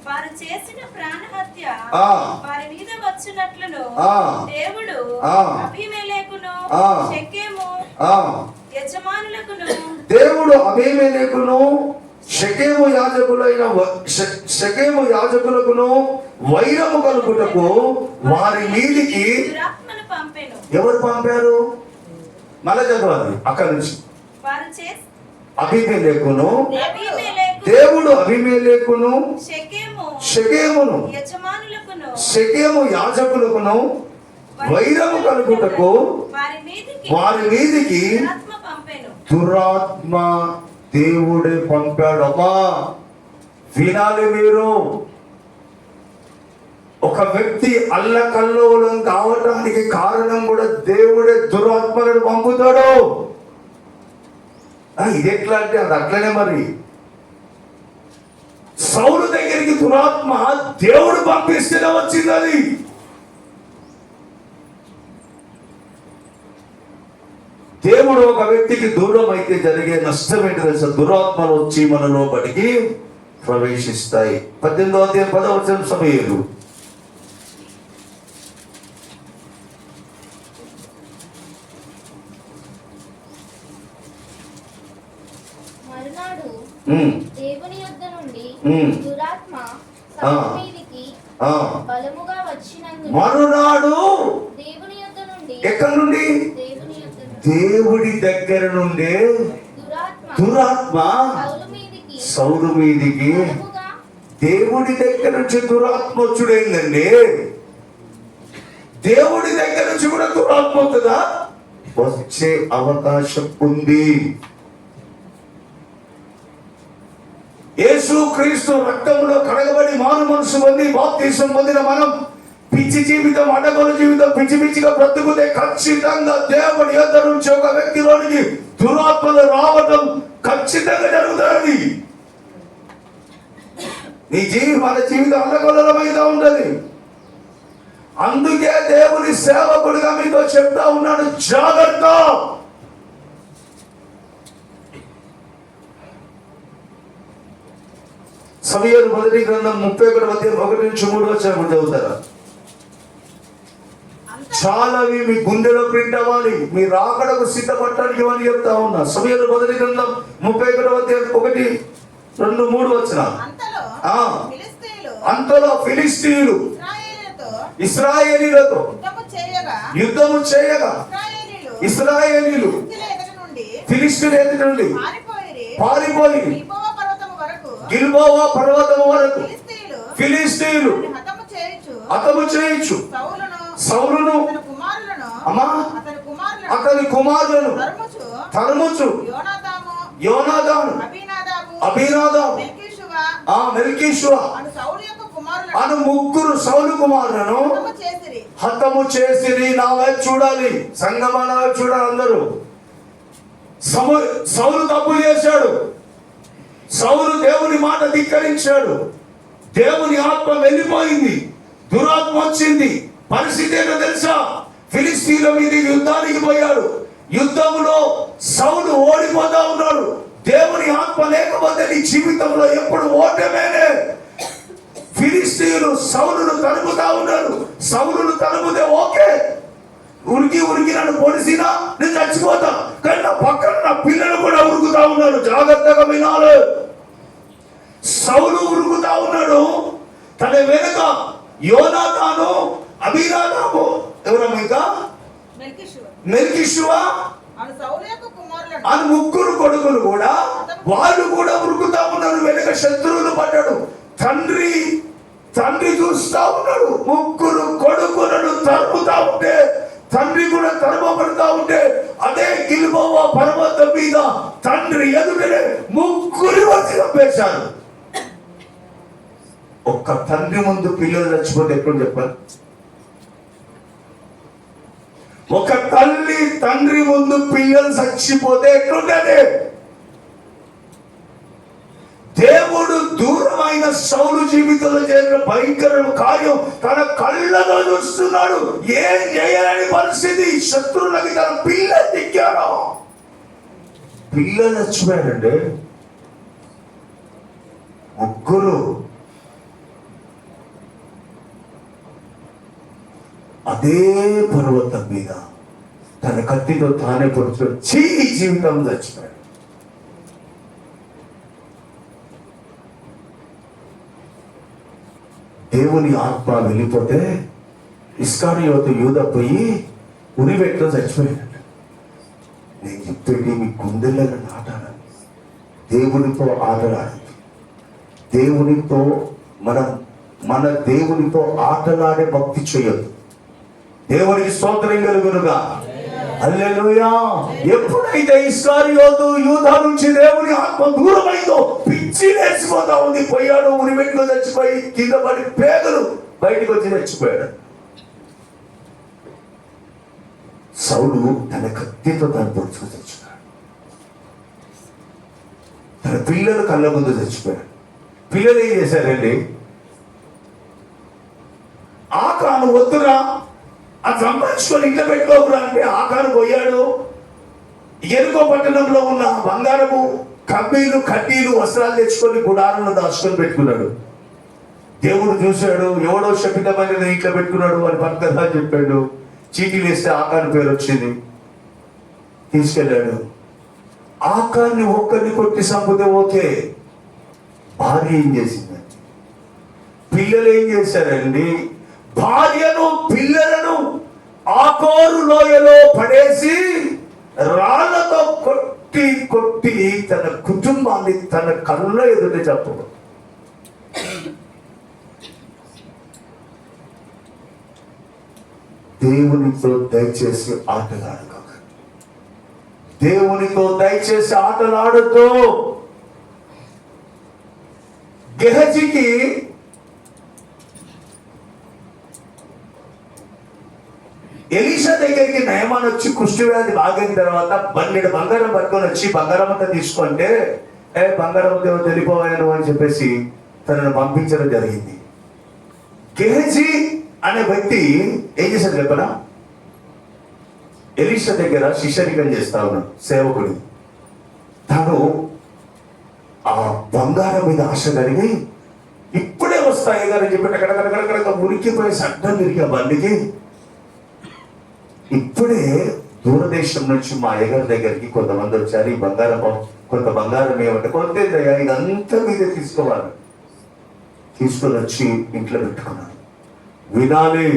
వారు చేసిన ప్రాణహత్య వారి మీద వచ్చినట్లును దేవుడు అబీమెలెకును షెకెము యజమానులకును దేవుడు అబీమెలెకును షెకెము యాజకులకును వైరము కలుగుటకు వారి మీదికి దురాత్మను పంపెను. ఎవరు పంపారు? మళ్ళా చదవాలి అక్కడి నుంచి. అబీమెలెకును దేవుడు అబీమెలెకును షెకెమును షెకెము యాజకులకును వైరము కలుగుటకు వారి మీదికి దురాత్మ దేవుడే పంపాడు. అమ్మా వినాలి మీరు, ఒక వ్యక్తి అల్లకల్లోలం కావటానికి కారణం కూడా దేవుడే దురాత్మలను పంపుతాడు. ఇది ఎట్లా అంటే అది అట్లనే. మరి సౌలు దగ్గరికి దురాత్మ దేవుడు పంపిస్తేనే వచ్చింది. అది దేవుడు ఒక వ్యక్తికి దూరం అయితే జరిగే నష్టం ఏంటి తెలుసా? దురాత్మలు వచ్చి మన లోపలికి ప్రవేశిస్తాయి. 18వ అధ్యాయం 10వ వచనం. సమూయేలు దేవుని యొద్ద నుండి దురాత్మ మీదికి బలముగా వచ్చినందున మరునాడు దేవుని యొద్ద నుండి ఎక్కడి నుండి? దేవుడి దగ్గర నుండే దురాత్మ సౌలు మీదికి. దేవుడి దగ్గర నుంచి దురాత్మ వచ్చుడైందండి. దేవుడి దగ్గర నుంచి కూడా దురాత్మ అవుతుందా? వచ్చే అవకాశం ఉంది. యేసు క్రీస్తు రక్తంలో కడగబడి మారు మనసు పొంది బాప్తిసం పొందిన మనం పిచ్చి జీవితం, అడగలు జీవితం, పిచ్చి పిచ్చిగా బ్రతుకుతే ఖచ్చితంగా దేవుడి యొద్ద నుంచి ఒక వ్యక్తిలోనికి దురాత్మలు రావటం ఖచ్చితంగా జరుగుతుంది. మన జీవితం అల్లకల్లోలమైతే ఉంటది. అందుకే దేవుని సేవకుడిగా మీతో చెప్తా ఉన్నాను, జాగ్రత్త. సమూయేలు మొదటి గ్రంథం 31:1-3 చదువుతారా? చాలా మీ గుండెలో ప్రింట్ అవ్వాలి, మీ రాకడకు సిద్ధపడటానికి అని చెప్తా ఉన్నా. సమూయేలు మొదటి గ్రంథం 31:1-2-3 అంతలో ఫిలిష్తీయులు ఇశ్రాయేలీయులతో యుద్ధము చేయగా ఇశ్రాయేలీయులు ఫిలిష్తీయుల ఎదుట నుండి పారిపోయి గిల్బోవా పర్వతము వరకు ఫిలిష్తీయులు హతము చేయుచు సౌలును అతని కుమారులను తరుముచు యోనాదాను అబీనాదాబు మెల్కీషువ అను ముగ్గురు సౌలు కుమారులను హతము చేసిరి. నా వైపు చూడాలి, సంగమా నా వైపు చూడాలి అందరూ. సౌలు తప్పు చేశాడు, సౌలు దేవుని మాట ధిక్కరించాడు, దేవుని ఆత్మ వెళ్ళిపోయింది, దురాత్మ వచ్చింది. పరిస్థితి ఏంటో తెలుసా? ఫిలిష్తీయుల మీద యుద్ధానికి పోయాడు, యుద్ధంలో సౌలు ఓడిపోతా ఉన్నాడు. దేవుని ఆత్మ లేకపోతే నీ జీవితంలో ఎప్పుడు ఓటమేనే. ఫిలిష్తీయులు సౌలును తరుముతా ఉన్నారు. సౌలును తరుముతే ఓకే, ఉరికి నన్ను పొడిసినా నేను చచ్చిపోతా, కానీ నా పక్కన నా పిల్లలు కూడా ఉరుకుతా ఉన్నారు. జాగ్రత్తగా వినాలి. సౌలు ఉరుకుతా ఉన్నాడు, తన వెనుక యోనాతాను అబీనాదాబు ఎవరమ్మ ఇంకా మెల్కీషువ అని ముగ్గురు కొడుకులు కూడా వాళ్ళు కూడా ఉరుకుతా ఉన్నారు. వెనుక శత్రువులు పడ్డాడు. తండ్రి చూస్తా ఉన్నాడు, ముగ్గురు కొడుకులను తరుముతా ఉంటే, తండ్రి కూడా తరమబడుతా ఉంటే, అదే గిల్బోవా పర్వతం మీద తండ్రి ఎదుటనే ముగ్గురు వచ్చి చంపేశారు. ఒక్క తండ్రి ముందు పిల్లలు చచ్చిపోతే ఎప్పుడు చెప్పాలి? ఒక తండ్రి ముందు పిల్లలు చచ్చిపోతే ఎట్లుంటది? దేవుడు దూరమైన సౌలు జీవితంలో చేసిన భయంకర కార్యం తన కళ్ళతో చూస్తున్నాడు. ఏం చేయలేని పరిస్థితి. శత్రువులకి తన పిల్లలు దిక్కాడు, పిల్లలు చచ్చిపోయాడండి ముగ్గురు. అదే పర్వతం మీద తన కత్తితో తానే పొడుచుకొని జీవితం చచ్చిపోయాడు. దేవుని ఆత్మ వెళ్ళిపోతే ఇస్కారియోతు యూద పోయి ఉరివెట్లో చచ్చిపోయాడు. నేను చెప్పేది మీ గుండెలను నాటాలని, దేవునితో ఆటలాడదు. దేవునితో మన దేవునితో ఆటలాడే భక్తి చేయొద్దు. దేవునికి స్తోత్రం కలుగునుగా. హల్లెలూయా. ఎప్పుడైతే ఇస్కారియోతు యూదా నుంచి దేవుని ఆత్మ దూరమైందో పిచ్చి లేచిపోతా ఉంది. పోయాడు, ఉరివెట్లో చచ్చిపోయి కింద పడి పేదలు బయటకు వచ్చి చచ్చిపోయాడు. సౌలు తన కత్తితో తన పొడుచుకు చచ్చిపోయాడు. తన పిల్లలు కళ్ళ ముందు చచ్చిపోయాడు. పిల్లలు ఏం చేశారండి? ఆకాను వద్దురా, అది సంపాదించుకొని ఇంట్లో పెట్టుకోకురా అంటే ఆకాను పోయాడు. ఎరుకో పట్టణంలో ఉన్న బంగారము కమ్మీలు కడ్డీలు వస్త్రాలు తెచ్చుకొని గుడారంలో దాచుకొని పెట్టుకున్నాడు. దేవుడు చూశాడు, ఎవడో శపితమైన ఇంట్లో పెట్టుకున్నాడు అని భర్తగా చెప్పాడు. చీటీలు వేస్తే ఆకాను పేరు వచ్చింది, తీసుకెళ్ళాడు. ఆకాన్ని ఒక్కరిని కొట్టి చంపితే ఓకే, భార్య ఏం చేసిందండి? పిల్లలు ఏం చేశారండి? భార్యను పిల్లలను ఆకోరు లోయలో పడేసి రాళ్లతో కొట్టి కొట్టి తన కుటుంబాన్ని తన కళ్ళ ఎదుట చెప్పడు. దేవునితో దయచేసి ఆటలాడక, దేవునితో దయచేసి ఆటలాడుతూ. గెహజీకి ఎలీషా దగ్గరికి నయమాన్ వచ్చి కుష్ఠవ్యాధి బాగైన తర్వాత బల్లెడు బంగారం పట్టుకొని వచ్చి బంగారం అంతా తీసుకుంటే బంగారం వెళ్ళిపోయాను అని చెప్పేసి తనను పంపించడం జరిగింది. గెహజీ అనే వ్యక్తి ఏం చేశాడు చెప్పనా, ఎలీషా దగ్గర శిష్యరికం చేస్తా ఉన్నాడు సేవకుడు. తను ఆ బంగారం మీద ఆశ కలిగి ఇప్పుడే వస్తాయి గారు చెప్పి అక్కడ ఉరికిపోయి సడ్డం తిరిగి ఆ బండికి. ఇప్పుడే దూరదేశం నుంచి మా అయ్యగారి దగ్గరికి కొంతమంది వచ్చారు. ఈ బంగారం కొంత బంగారం ఏమంటే కొంత ఇదంతా మీదే తీసుకోవాలి. తీసుకొని వచ్చి ఇంట్లో పెట్టుకున్నాను. వినాలి,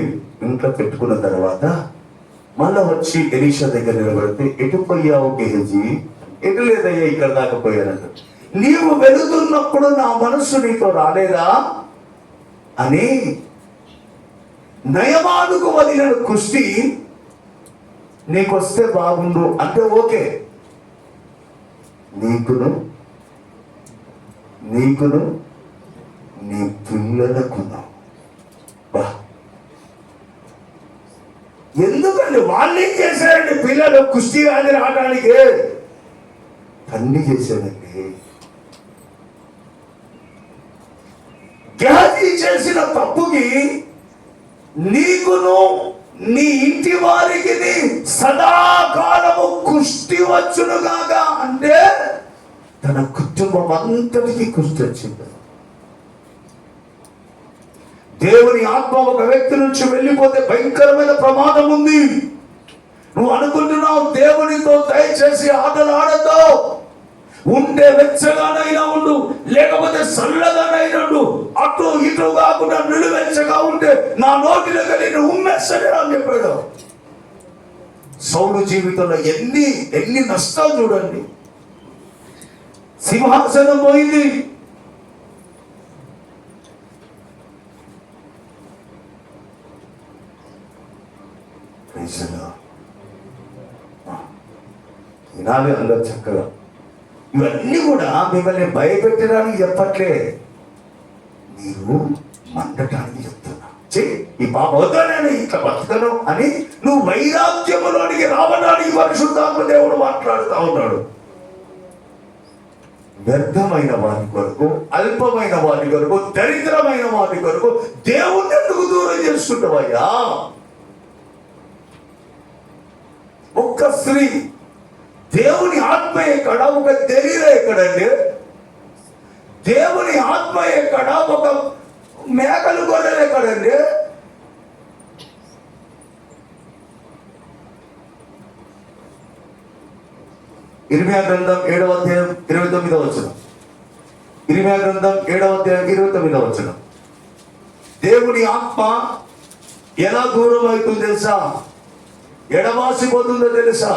ఇంట్లో పెట్టుకున్న తర్వాత మళ్ళా వచ్చి ఎలీషా దగ్గర నిలబడితే, ఎటు పోయావు గేజీ? ఎటు లేదయ్యా, ఇక్కడ దాకా పోయానంట. నీవు వెళుతున్నప్పుడు నా మనస్సు నీతో రాలేదా అని నయమానుకు వదిలిన కుస్తీ నీకొస్తే బాగుండు అంటే ఓకే. నీకును నీ పిల్లలకున్నావు. ఎందుకండి వాళ్ళు ఏం చేశారండి? పిల్లలు కుస్తీ వ్యాధి రావడానికి తండ్రి చేశాడండి. గేహజీ చేసిన తప్పుకి నీకును నీ ఇంటి వారికి సదాకాలము కుష్టి వచ్చునుగాక అంటే తన కుటుంబం అంతటికి కుష్టి వచ్చింది. దేవుని ఆత్మ ఒక వ్యక్తి నుంచి వెళ్ళిపోతే భయంకరమైన ప్రమాదం ఉంది. నువ్వు అనుకుంటున్నావు దేవునితో దయచేసి ఆటలు ఆడతో ఉంటే వెచ్చగానైనా ఉండు, లేకపోతే చల్లగానైనా ఉండు, అటు ఇటు కాకుండా నిలువెచ్చగా ఉంటే నా నోటిలోకి నేను ఉమ్మేస్తానే అని చెప్పాడు. సౌలు జీవితంలో ఎన్ని నష్టాలు చూడండి. సింహాసనం పోయింది, వినాలి అందరు చక్కగా. ఇవన్నీ కూడా మిమ్మల్ని భయపెట్టడానికి చెప్పట్లే, మీరు మండటానికి చెప్తున్నా. ఈ పాప వద్దా, నేను ఇట్లా బతకను అని నువ్వు వైరాగ్యములోనికి రావడానికి పరిశుద్ధాత్మ దేవుడు మాట్లాడుతూ ఉన్నాడు. వ్యర్థమైన వారి కొరకు, అల్పమైన వారి కొరకు, దరిద్రమైన వారి కొరకు దేవుణ్ణి ఎందుకు దూరం చేస్తుంటావయ్యా? ఒక్క స్త్రీ, దేవుని ఆత్మ ఎక్కడ, ఒక తెలియ ఎక్కడండి? దేవుని ఆత్మ ఎక్కడ, ఒక మేకలు గొర్రెలు ఎక్కడండి? ఇర్మియా గ్రంథం 7వ అధ్యాయం 29వ వచనం. ఇర్మియా గ్రంథం 7వ అధ్యాయం 29వ వచనం. దేవుని ఆత్మ ఎలా దూరం అవుతుందో తెలుసా? ఎడవాసిపోతుందో తెలుసా?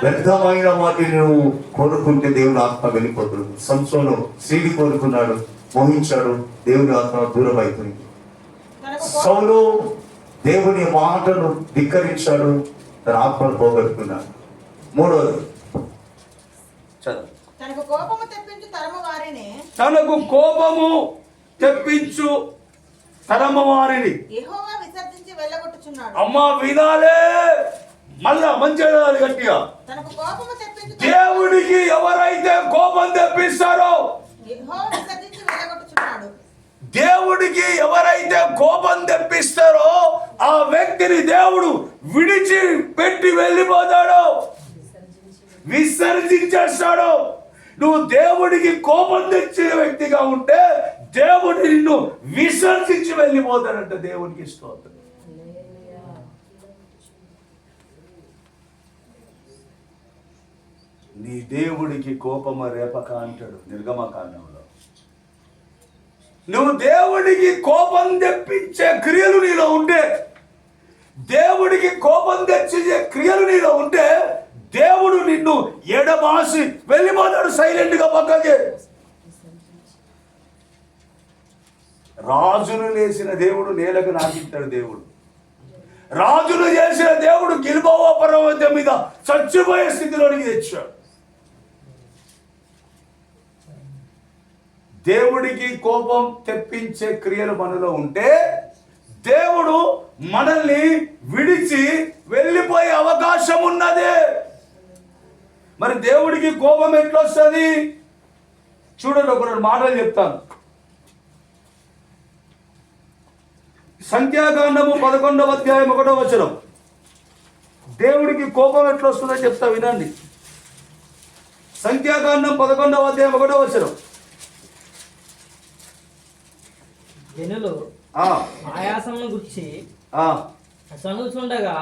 వ్యర్థమైన వాటిని నువ్వు కోరుకుంటే దేవుని ఆత్మ వెళ్ళిపోతుంది. సంసోను స్త్రీని కోరుకున్నాడు, మోహించాడు, దేవుని ఆత్మ దూరం అవుతుంది. సౌలు దేవుని మాటను ధిక్కరించాడు, తన ఆత్మను పోగొట్టుకున్నాడు. మూడోది, తనకు కోపము తెప్పించు తరము వారిని, తనకు కోపము తెప్పించు తరము వారిని యెహోవా విసర్జించి వెళ్ళగొట్టుచున్నాడు. అమ్మా వినాలే, మళ్ళా మంచిగా గట్టిగా. తనకు కోపము తెప్పించు దేవుడికి ఎవరైతే కోపం తెప్పిస్తారో, యెహోవా విసర్జించి వెళ్ళగొట్టుచున్నాడు. దేవుడికి ఎవరైతే కోపం తెప్పిస్తారో ఆ వ్యక్తిని దేవుడు విడిచి పెట్టి వెళ్ళిపోతాడు, విసర్జించేస్తాడు. నువ్వు దేవుడికి కోపం తెచ్చిన వ్యక్తిగా ఉంటే దేవుడు నిన్ను విసర్జించి వెళ్ళిపోతాడంట. దేవునికి స్తోత్రం. నీ దేవుడికి కోపమ రేపక అంటాడు నిర్గమకాండంలో. నువ్వు దేవుడికి కోపం తెప్పించే క్రియలు నీలో ఉంటే, దేవుడికి కోపం తెచ్చే క్రియలు నీలో ఉంటే దేవుడు నిన్ను ఎడబాసి వెళ్ళిపోతాడు సైలెంట్ గా పక్కకి. రాజును లేచిన దేవుడు నేలకు నాకిస్తాడు. దేవుడు రాజును చేసిన దేవుడు గిల్బోవా పర్వతం మీద చచ్చిపోయే స్థితిలోనికి తెచ్చాడు. దేవుడికి కోపం తెప్పించే క్రియలు మనలో ఉంటే దేవుడు మనల్ని విడిచి వెళ్ళిపోయే అవకాశం ఉన్నదే. మరి దేవుడికి కోపం ఎట్లా వస్తుంది చూడండి, ఒక రెండు మాటలు చెప్తాను. సంఖ్యాకాండము 11వ అధ్యాయం 1వ వచనం. దేవుడికి కోపం ఎట్లా వస్తుందో చెప్తా వినండి. సంఖ్యాకాండం 11వ అధ్యాయం 1వ వచనం. జనులు ఆయాసమును గుర్చి సనుచుండగా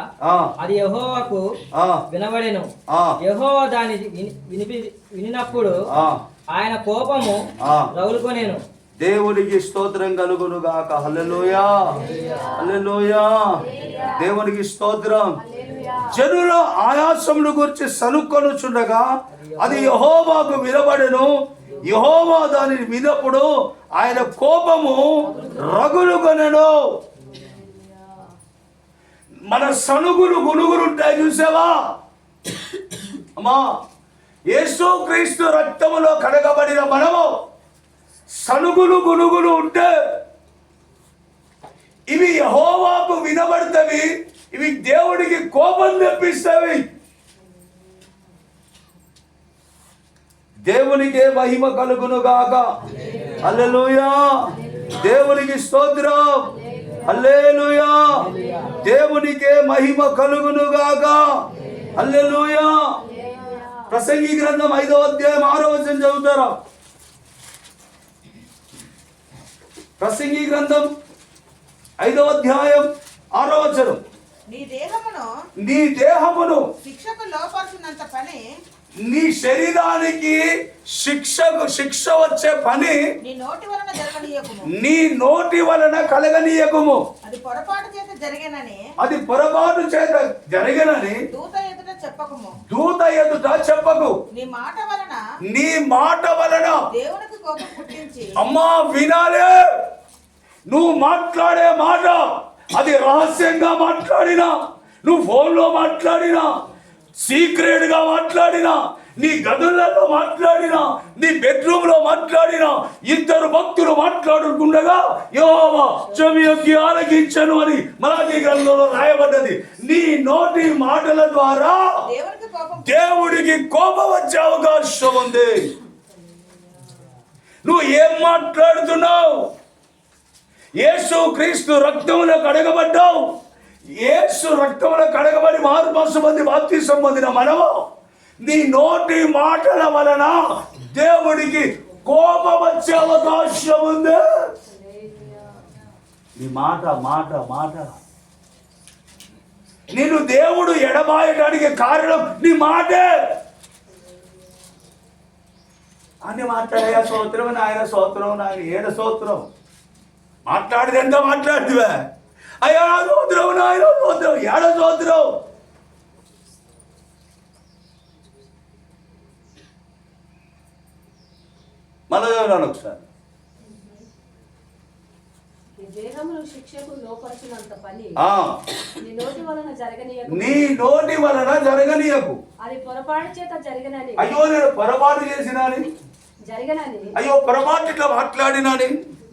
అది యెహోవాకు వినబడెను. యెహోవా దాని వినినప్పుడు ఆయన కోపము రగులుకొనెను. దేవునికి స్తోత్రం కలుగును గాక. హల్లెలూయా, హల్లెలూయా. దేవునికి స్తోత్రం. జనుల ఆయాసమును గురించి సనుక్కొనుచుండగా అది యెహోవాకు వినబడెను. యెహోవా దానిని వినప్పుడు ఆయన కోపము రగులుకొనెను. మన సనుగులు గునుగులు ఉంటాయి చూసావా అమ్మా? యేసుక్రీస్తు రక్తములో కడగబడిన మనము సనుగులు గునుగులు ఉంటే ఇవి యెహోవాకు వినబడతవి, ఇవి దేవుడికి కోపం తెప్పిస్తవి. దేవునికే మహిమ కలుగును గాక. హల్లెలూయా. దేవునికి స్తోత్రం. హల్లెలూయా. దేవునికే మహిమ కలుగును గాక. హల్లెలూయా. ప్రసంగి గ్రంథం 5వ అధ్యాయం 6వ వచనం చదువుతారా? ప్రసంగి గ్రంథం 5వ అధ్యాయం 6వ వచనం. నీ దేహమును శిక్షకు లోపరుచున్నంత పని, నీ శరీరానికి శిక్ష వచ్చే పని నీ నోటి వలన జరగనీయకుము. నీ నోటి వలన కలగనీయకుము. అది పొరపాటు చేత జరిగేనని, అది పొరపాటు చేత జరిగనని దూత ఎదుట చెప్పకుము. దూత ఎదుట చెప్పకు. నీ మాట వలన దేవునికి కోపం పుట్టించి, అమ్మా వినాలే, నువ్వు మాట్లాడే మాట అది రహస్యంగా మాట్లాడినా, నువ్వు ఫోన్లో మాట్లాడినా, సీక్రెట్ గా మాట్లాడినా, నీ గదులలో మాట్లాడినా, నీ బెడ్రూమ్ లో మాట్లాడినా, ఇద్దరు భక్తులు మాట్లాడుకుండగా యెహోవా చెవియొగ్గి ఆలకించెను అని మలాకీ గ్రంథంలో రాయబడ్డది. నీ నోటి మాటల ద్వారా దేవుడికి కోపం వచ్చే అవకాశం ఉంది. నువ్వు ఏం మాట్లాడుతున్నావు? యేసుక్రీస్తు రక్తములో కడగబడ్డావు. యేసు రక్తములో కడగబడి మారుమనసు పొంది బాప్తిసం పొందిన మనము నీ నోటి మాటల వలన దేవుడికి కోపం వచ్చే అవకాశం ఉంది. నీ మాట నిన్ను దేవుడు ఎడబాయడానికి కారణం నీ మాటే. అని మాట్లాడయా స్తోత్రం నాయన, స్తోత్రం నాయన, ఏడ స్తోత్రం మాట్లాడితే ఎంత మాట్లాడివే? అయ్యా స్తోత్రం నాయన, స్తోత్రం, ఏడ స్తోత్రం? మళ్ళీ ఒకసారి. దేహమును శిక్షకు లోపరచునంత పని నీ నోటి వలన జరగనీయకు. అది పొరపాటు చేత జరిగినని. అయ్యో నేను పొరపాటు చేసినాని, జరిగినని, అయ్యో పొరపాటు ఇట్లా మాట్లాడినాని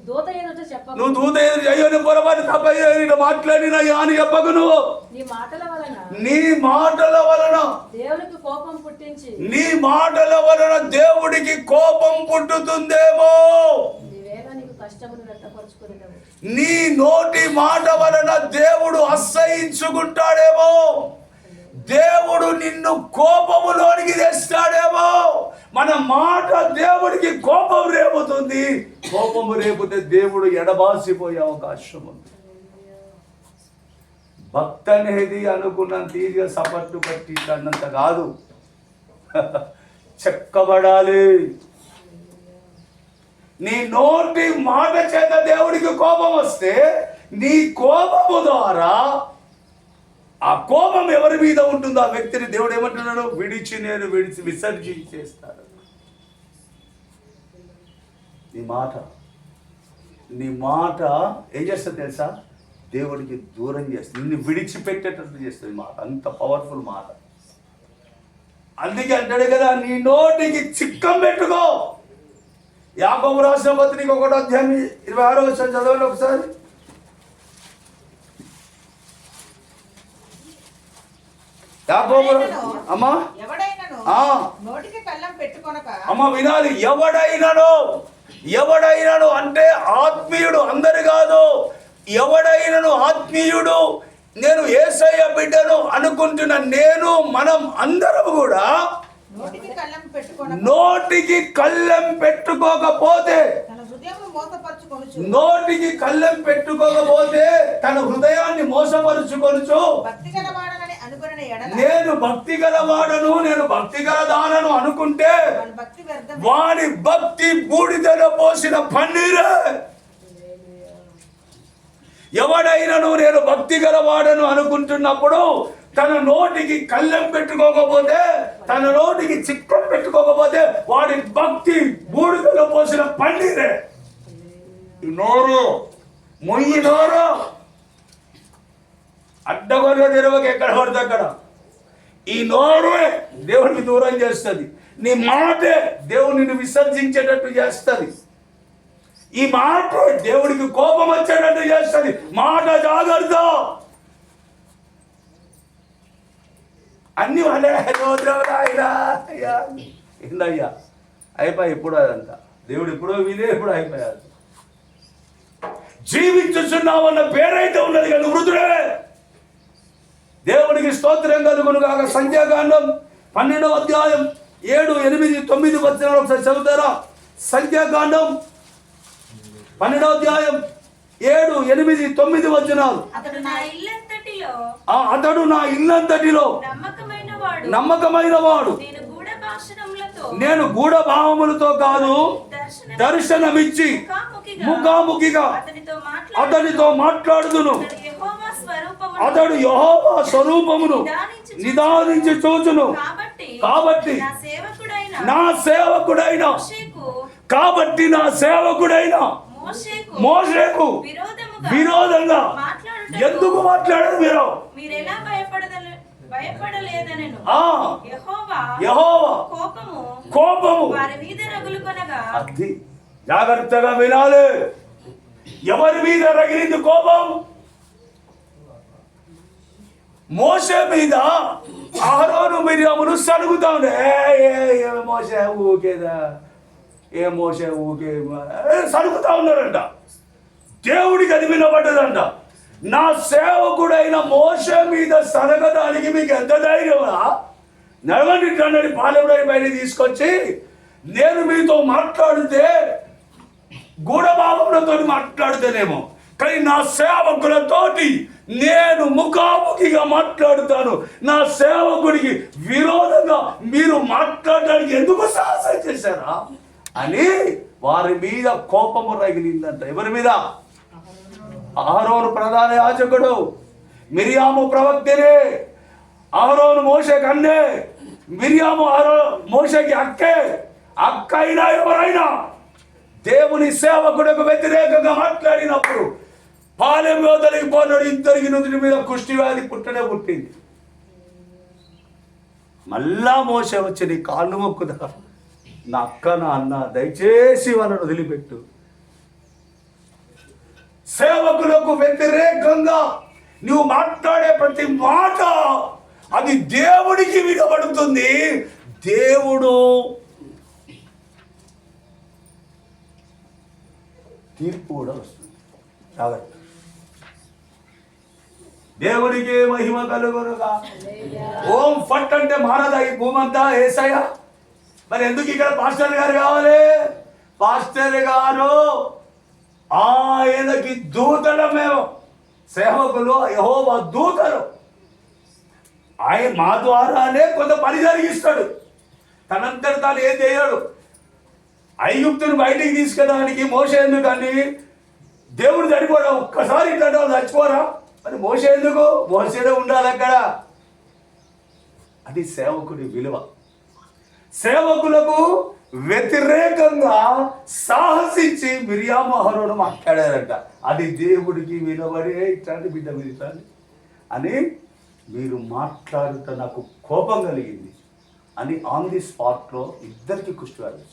దూత ఎదుట చెప్పకు. నువ్వు దూత ఎదురు అయ్యో నేను పొరపాటు తప్ప ఇట్లా మాట్లాడినా అని చెప్పకు. నువ్వు నీ మాటల వలన దేవునికి కోపం పుట్టించి, నీ మాటల వలన దేవుడికి కోపం పుట్టుతుందేమో. నీ నోటి మాట వలన దేవుడు అసహించుకుంటాడేమో. దేవుడు నిన్ను కోపములోనికి తెస్తాడేమో. మన మాట దేవుడికి కోపం రేపుతుంది. కోపము రేపితే దేవుడు ఎడబాసిపోయే అవకాశం ఉంది. భక్తి అనేది అనుకున్నంత ఈజీగా సపట్టు పట్టి అన్నంత కాదు, చెక్కబడాలి. నీ నోటి మాట చేత దేవుడికి కోపం వస్తే నీ కోపము ద్వారా ఆ కోపం ఎవరి మీద ఉంటుందో ఆ వ్యక్తిని దేవుడు ఏమంటున్నాడు? నేను విసర్జించేస్తాడు. నీ మాట ఏం చేస్తుంది తెలుసా? దేవుడికి దూరం చేస్తుంది, నిన్ను విడిచిపెట్టేటట్టు చేస్తుంది. మాట అంత పవర్ఫుల్ మాట. అందుకే అంటాడు కదా, నీ నోటికి చిక్కం పెట్టుకో. యాకోబు రాసిన పత్రిక 1వ అధ్యాయం 26వ వచనం చదవండి ఒకసారి. యాకోబు అమ్మా నోటికి కళ్ళం పెట్టుకొనక. అమ్మ వినాలి, ఎవడైనాను అంటే ఆత్మీయుడు అందరు కాదు, ఎవడైనను ఆత్మీయుడు, నేను యేసయ్య బిడ్డను అనుకుంటున్న నేను, మనం అందరం కూడా నోటికి కళ్ళం పెట్టుకొనక నోటికి కళ్ళెం పెట్టుకోకపోతే, తన హృదయమును మోసపరచుకొనుచు నోటికి కళ్ళెం పెట్టుకోకపోతే తన హృదయాన్ని మోసపరుచుకొనుచు, భక్తి గలవాడనని అనుకొనిన ఎడల నేను భక్తి గలవాడను, నేను భక్తి గలదానను అనుకుంటే వాని భక్తి వ్యర్థమే. వాడి భక్తి బూడిదలో పోసిన పన్నీరే. ఎవడైనను నేను భక్తి గలవాడను అనుకుంటున్నప్పుడు తన నోటికి కళ్ళెం పెట్టుకోకపోతే, తన నోటికి చిక్కం పెట్టుకోకపోతే వాడి భక్తి బూడిదలో పోసిన పన్నీరే. ఈ నోరు, మొయ్యి నోరు అడ్డగొర్రె తెరవకి ఎక్కడ పడితే అక్కడ. ఈ నోరే దేవుడికి దూరం చేస్తుంది. నీ మాటే దేవుడిని విసర్జించేటట్టు చేస్తుంది. ఈ మాట దేవుడికి కోపం వచ్చేటట్టు చేస్తుంది. మాట జాగ్రత్త. అన్ని ఏందయ్యా అయిపోయి ఇప్పుడు అదంతా దేవుడు ఎప్పుడో వినే ఎప్పుడు అయిపోయాడు. జీవించుచున్నావన్న పేరైతే ఉన్నది కానీ వృద్ధుడే. దేవుడికి స్తోత్రం కలుగును కాక. సంఖ్యాకాండం 12వ అధ్యాయం 7, 8, 9 వచనాలు ఒకసారి చదువుతారా? సంఖ్యాకాండం 12వ అధ్యాయం 7, 8, 9 వచనాలు. అతడు నా ఇల్లంతటిలో అతడు నా ఇల్లంతటిలో నమ్మకమైన వాడు, నేను గూఢ భావములతో కాదు దర్శనమిచ్చి ముఖాముఖిగా అతనితో మాట్లాడుదును. అతడు యెహోవా స్వరూపమును నిదానించి చూచును. కాబట్టి నా సేవకుడైన మోషేకు విరోధంగా ఎందుకు మాట్లాడారు మీరు? యెహోవా కోపము అది జాగ్రత్తగా వినాలి. ఎవరి మీద రగిలింది కోపం? మోషే మీద. అహరోను మిర్యాములు సనుగుతాండే, మోషే ఊకేదా, ఏ మోషే ఊకే సనుగుతా ఉన్నారంట. దేవుడికి అది వినబడ్డదంట. నా సేవకుడైన మోషే మీద సనగడానికి మీకు ఎంత ధైర్యమా? నడవండి అన్నది పాలెంలోని బయట తీసుకొచ్చి నేను మీతో మాట్లాడితే గూఢభావములతో మాట్లాడితేనేమో, కానీ నా సేవకులతోటి నేను ముఖాముఖిగా మాట్లాడుతాను. నా సేవకుడికి విరోధంగా మీరు మాట్లాడడానికి ఎందుకు సాహసం చేశారా అని వారి మీద కోపము రగిలిందంట. ఎవరి మీద? అహరోను ప్రధాన యాజకుడు, మిరియాము ప్రవక్తనే. అహరోను మోషేకి అన్నే, మిరియాము మోషేకి అక్కే. అక్క అయినా ఎవరైనా దేవుని సేవకుడికి వ్యతిరేకంగా మాట్లాడినప్పుడు పాలెం యోధలికి పోనాడు. ఇద్దరికి నుదుటి మీద కుష్టి వ్యాధి పుట్టింది. మళ్ళా మోషే వచ్చి నీ కాళ్ళు మొక్కుదా, నా అక్క నా అన్న, దయచేసి వాళ్ళని వదిలిపెట్టు. సేవకులకు వ్యతిరేకంగా నువ్వు మాట్లాడే ప్రతి మాట అది దేవుడికి వినబడుతుంది. దేవుడు తీర్పు కూడా వస్తుంది. జాగ్రత్త. దేవుడికి మహిమ కలుగునుగా. ఓం ఫట్ అంటే మారదా ఈ భూమంతా? యేసయ్య. మరి ఎందుకు ఇక్కడ పాస్టర్ గారు కావాలి? పాస్టర్ గారు ఆయనకి దూతలు. మేము సేవకులు యెహోవా దూతలు. ఆయన మా ద్వారానే కొంత పని జరిగిస్తాడు. తనంతట తాను ఏం చేయడు. ఐగుప్తుని బయటికి తీసుకెళ్ళడానికి మోషే ఎందుకండి? దేవుడు సరిపోడా? ఒక్కసారి ఇట్లాంటి వాళ్ళు చచ్చిపోరా? మరి మోషే ఎందుకు? మోషేనే ఉండాలి అక్కడ. అది సేవకుడి విలువ. సేవకులకు వ్యతిరేకంగా సాహసించి మిరియాము అహరోను మాట్లాడారంట. అది దేవుడికి వినబడే ఇట్లాంటి బిడ్డ వినితాను అని మీరు మాట్లాడుతా నాకు కోపం కలిగింది అని ఆన్ ది స్పాట్లో ఇద్దరికి కుష్టివ్యాధి.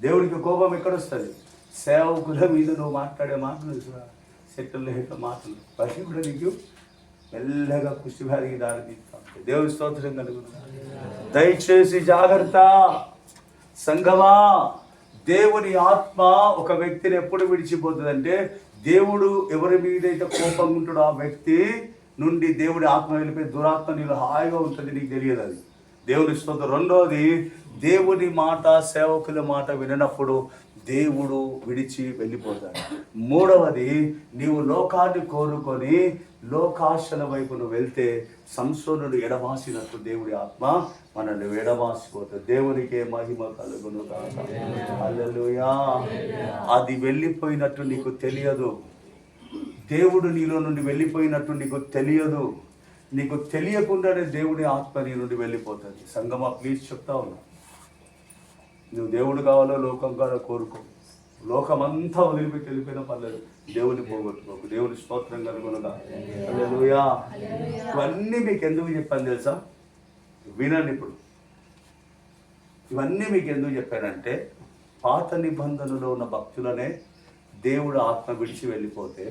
దేవుడికి కోపం ఎక్కడొస్తుంది? సేవకుల మీద నువ్వు మాట్లాడే మాటలు, సెట్టులు మాటలు బట్టి కూడా నీకు మెల్లగా కుష్టివ్యాధికి దారితీస్తాం. దేవుడి స్తోత్రం కలుగును. దయచేసి జాగ్రత్త సంఘమా. దేవుని ఆత్మ ఒక వ్యక్తిని ఎప్పుడు విడిచిపోతుందంటే, దేవుడు ఎవరి మీదైతే కోపంగా ఉంటాడో ఆ వ్యక్తి నుండి దేవుడి ఆత్మ వెళ్ళిపోయి దురాత్మ నీళ్ళు హాయిగా ఉంటుంది, నీకు తెలియదు అది. దేవుని స్తోత్రం. రెండోది, దేవుని మాట సేవకుల మాట వినప్పుడు దేవుడు విడిచి వెళ్ళిపోతాడు. మూడవది, నీవు లోకాన్ని కోరుకొని లోకాశల వైపు నువ్వు వెళ్తే సంసోనుడు ఎడమాసినట్టు దేవుడి ఆత్మ మనల్ని ఎడమాసిపోతుంది. దేవునికే మహిమ కలుగును గాక. హల్లెలూయా. అది వెళ్ళిపోయినట్టు నీకు తెలియదు. దేవుడు నీలో నుండి వెళ్ళిపోయినట్టు నీకు తెలియదు. నీకు తెలియకుండానే దేవుడి ఆత్మ నీ నుండి వెళ్ళిపోతుంది. సంగమా, ప్లీజ్ చెప్తా ఉన్నా, నువ్వు దేవుడు కావాలో లోకం కావాలో కోరుకో. లోకమంతా వదిలిపెట్టి వెళ్ళిపోయినా పర్లేదు, దేవుని పోగొట్టుకోకు. దేవుని స్తోత్రం కలుగునుగా. హల్లెలూయా. ఇవన్నీ మీకు ఎందుకు చెప్పాను తెలుసా? వినండి. ఇప్పుడు ఇవన్నీ మీకు ఎందుకు చెప్పానంటే, పాత నిబంధనలో ఉన్న భక్తులనే దేవుడు ఆత్మ విడిచి వెళ్ళిపోతే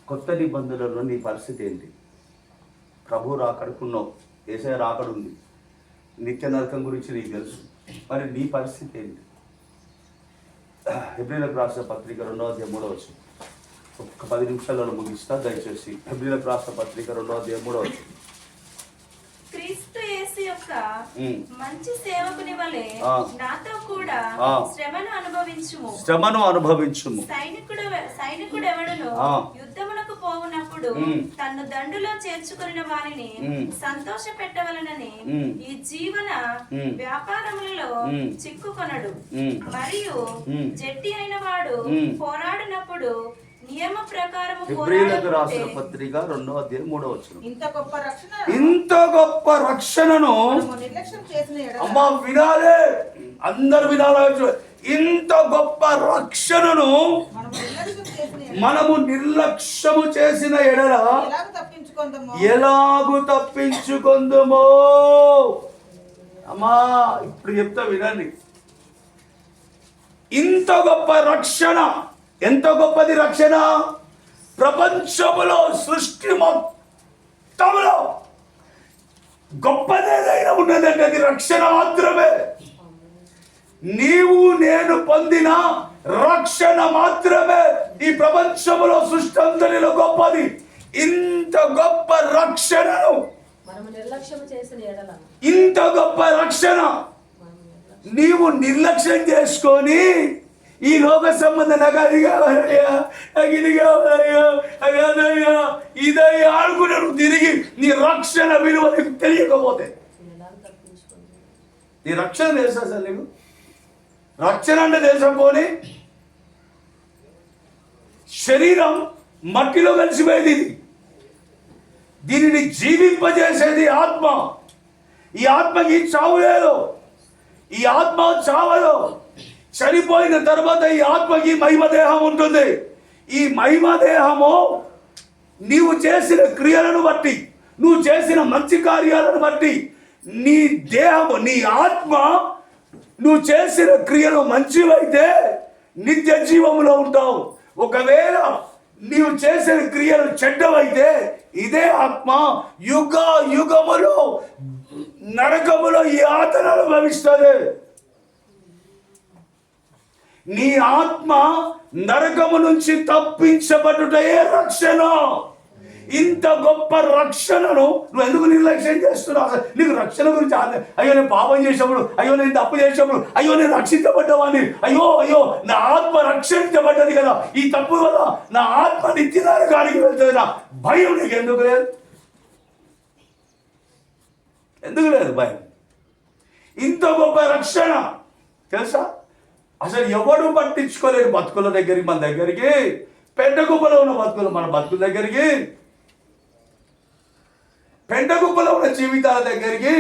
కొత్త నిబంధనలో నీ పరిస్థితి ఏంటి? ప్రభు రాకడుకున్నావు, యేసయ్య రాకడుంది, నిత్య నరకం గురించి నీకు తెలుసు. మరి నీ పరిస్థితి ఏంటి? హెబ్రీయులకు రాసిన పత్రిక 2వ అధ్యాయం 3వ వచనం. ఒక్క 10 నిమిషాలలో ముగిస్తా దయచేసి. హెబ్రీయులకు రాసిన పత్రిక 2వ అధ్యాయం 3వ వచనం. క్రీస్తు యేసు యొక్క మంచి సేవకుని వలె నాతో కూడా శ్రమను అనుభవించుము. సైనికుడు ఎవడును యుద్ధమునకు పోవునప్పుడు తన్ను దండులో చేర్చుకున్న వారిని సంతోష పెట్టవలనని ఈ జీవన వ్యాపారములలో చిక్కుకొనడు. మరియు జట్టి అయిన వాడు పోరాడినప్పుడు నియమ ప్రకారము హెబ్రీయులకు రాసిన పత్రిక 2వ అధ్యాయం 3వ వచనం. ఇంత గొప్ప రక్షణను నిర్లక్ష్యం చేసిన ఎడల, అమ్మా వినాలే, అందరు వినాలి. ఇంత గొప్ప రక్షణను మనము నిర్లక్ష్యము చేసిన ఎడల ఎలాగు తప్పించుకుందుమో. అమ్మా ఇప్పుడు చెప్తా వినండి. ఇంత గొప్ప రక్షణ, ఎంత గొప్పది రక్షణ! ప్రపంచములో, సృష్టి మొత్తములో గొప్పదేదైనా ఉన్నదంటే అది రక్షణ మాత్రమే. నీవు నేను పొందిన రక్షణ మాత్రమే ఈ ప్రపంచములో, సృష్టి అంతటిలో గొప్పది. ఇంత గొప్ప రక్షణను, ఇంత గొప్ప రక్షణ నీవు నిర్లక్ష్యం చేసుకొని ఈ లోక సంబంధ నాకు అది కావాలయ్యా, నాకు ఇది కావాలయ్యా, అదయ్యా, ఇదయ్యా ఆడుకునే తిరిగి నీ రక్షణ విలువ నీకు తెలియకపోతే, నీ రక్షణ తెలుసా సార్? నీకు రక్షణ అంటే తెలుసా? పోనీ శరీరం మట్టిలో కలిసిపోయేది, ఇది దీనిని జీవింపజేసేది ఆత్మ. ఈ ఆత్మకి చావు లేదు, ఈ ఆత్మ చావదు. చనిపోయిన తర్వాత ఈ ఆత్మకి మహిమ దేహం ఉంటుంది. ఈ మహిమ దేహము నీవు చేసిన క్రియలను బట్టి, నువ్వు చేసిన మంచి కార్యాలను బట్టి నీ దేహము, నీ ఆత్మ, నువ్వు చేసిన క్రియలు మంచివైతే నిత్య జీవములో ఉంటావు. ఒకవేళ నీవు చేసిన క్రియలు చెడ్డవైతే ఇదే ఆత్మ యుగ యుగములో నరకములో ఈ ఆత్మను అనుభవిస్తుంది. నీ ఆత్మ నరకము నుంచి తప్పించబడుటయే రక్షణ. ఇంత గొప్ప రక్షణను నువ్వు ఎందుకు నిర్లక్ష్యం చేస్తున్నావు? నీకు రక్షణ గురించి అయ్యో నేను పాపం చేసినప్పుడు, అయ్యో నేను తప్పు చేసినప్పుడు, అయ్యో నేను రక్షించబడ్డవాడిని, అయ్యో అయ్యో నా ఆత్మ రక్షించబడ్డది కదా, ఈ తప్పు వల్ల నా ఆత్మ నిత్య నరకానికి వెళ్తుంది, నా భయం నీకు ఎందుకు లేదు? ఎందుకు లేదు భయం? ఇంత గొప్ప రక్షణ తెలుసా? అసలు ఎవడు పట్టించుకోలేరు బతుకుల దగ్గరికి, మన దగ్గరికి, పెంటగుప్పలో ఉన్న బతుకులు మన బతుకుల దగ్గరికి, పెంటగుప్పలో ఉన్న జీవితాల దగ్గరికి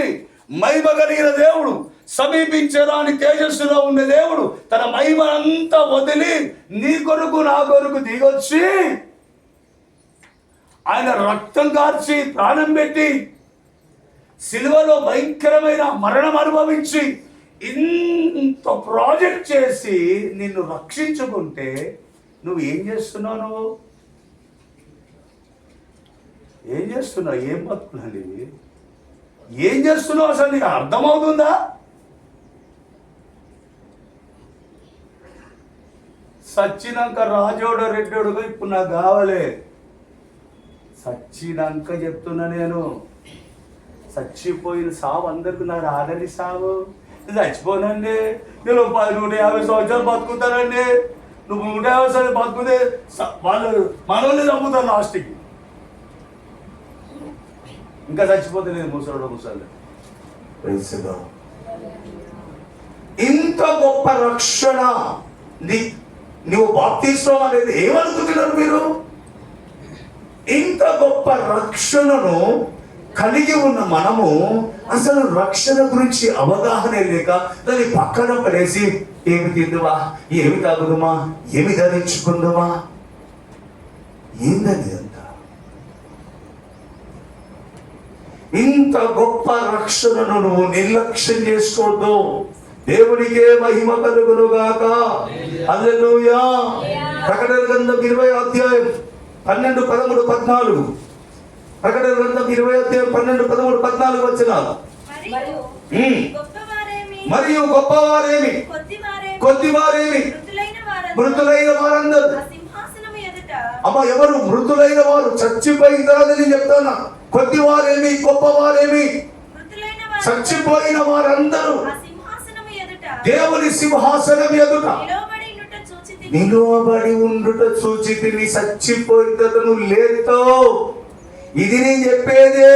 మహిమ కలిగిన దేవుడు, సమీపించరాని తేజస్సులో ఉన్న దేవుడు తన మహిమ అంతా వదిలి నీ కొరకు నా కొరకు దిగొచ్చి ఆయన రక్తం కార్చి ప్రాణం పెట్టి సిలువలో భయంకరమైన మరణం అనుభవించి ఇంత ప్రాజెక్ట్ చేసి నిన్ను రక్షించుకుంటే నువ్వు ఏం చేస్తున్నావు? నువ్వు ఏం చేస్తున్నావు? ఏం బతుకులండి ఇవి? ఏం చేస్తున్నావు? అసలు నీకు అర్థమవుతుందా? సచ్చినాక రాజోడు రెడ్డోడుగా ఇప్పుడు నాకు కావాలి. సచ్చినాక చెప్తున్నా నేను, చచ్చిపోయిన సావు అందరికి నాకు రాదని సావు. నేను చచ్చిపోనండి, నేను 150 సంవత్సరాలు బతుకుతానండి. నువ్వు 150 సంవత్సరాలు బతుకుతే వాళ్ళు మనల్ని చంపుతారు లాస్ట్కి. ఇంకా చచ్చిపోతే నేను ముసలి. ఇంత గొప్ప రక్షణ నువ్వు బాప్తిస్మం అనేది ఏమనుకుంటున్నారు మీరు? ఇంత గొప్ప రక్షణను కలిగి ఉన్న మనము అసలు రక్షణ గురించి అవగాహన లేక దాన్ని పక్కన పడేసి ఏమి తిందువా, ఏమి తాగుదుమా, ఏమి ధరించుకుందుమా, ఏందని అంత ఇంత గొప్ప రక్షణను నువ్వు నిర్లక్ష్యం చేసుకోవద్దు. దేవునికే మహిమ కలుగునుగాక. హల్లెలూయా. ప్రకటన గ్రంథం 20 అధ్యాయం 12, 13, 14. ప్రకటన గ్రంథం 20 అధ్యాయం 12, 13, 14 వచనాలు. మరియు గొప్పవారేమి కొద్దివారేమి మృతులైన వారందరూ. అమ్మ, ఎవరు మృతులైన వారు? చచ్చిపోయిన తర్వాత నేను చెప్తాను. కొద్దివారేమి గొప్పవారేమి? చచ్చిపోయిన వారందరూ దేవుని సింహాసనం ఎదుట నిలువబడి ఉండుట చూచితిని. చచ్చిపోయినను లేతో. ఇది నేను చెప్పేదే.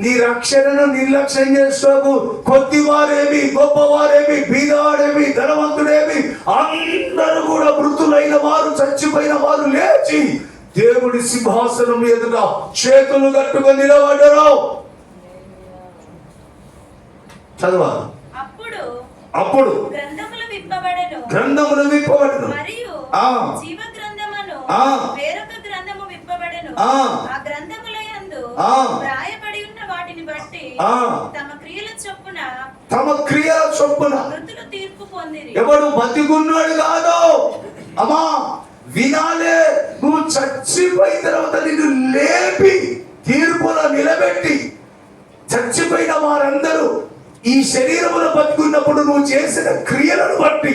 నీ రక్షణను నిర్లక్ష్యం చేసుకోకు. కొద్దివారేమి గొప్పవారేమి, బీదవాడేమి ధనవంతుడేమి, అందరూ కూడా మృతులైన వారు, చచ్చిపోయిన వారు లేచి దేవుడి సింహాసనం ఎదుట చేతులు కట్టుకొని నిలబడ్డారు. చదవాలి. అప్పుడు గ్రంథములు విప్పబడెను. తమ క్రియల చొప్పున ఎవడు బతికున్నాడు కాదు. అమ్మా వినాలే, నువ్వు చచ్చిపోయిన తర్వాత నిన్ను లేపి తీర్పులో నిలబెట్టి, చచ్చిపోయిన వారందరూ ఈ శరీరములో బతుకున్నప్పుడు నువ్వు చేసిన క్రియలను బట్టి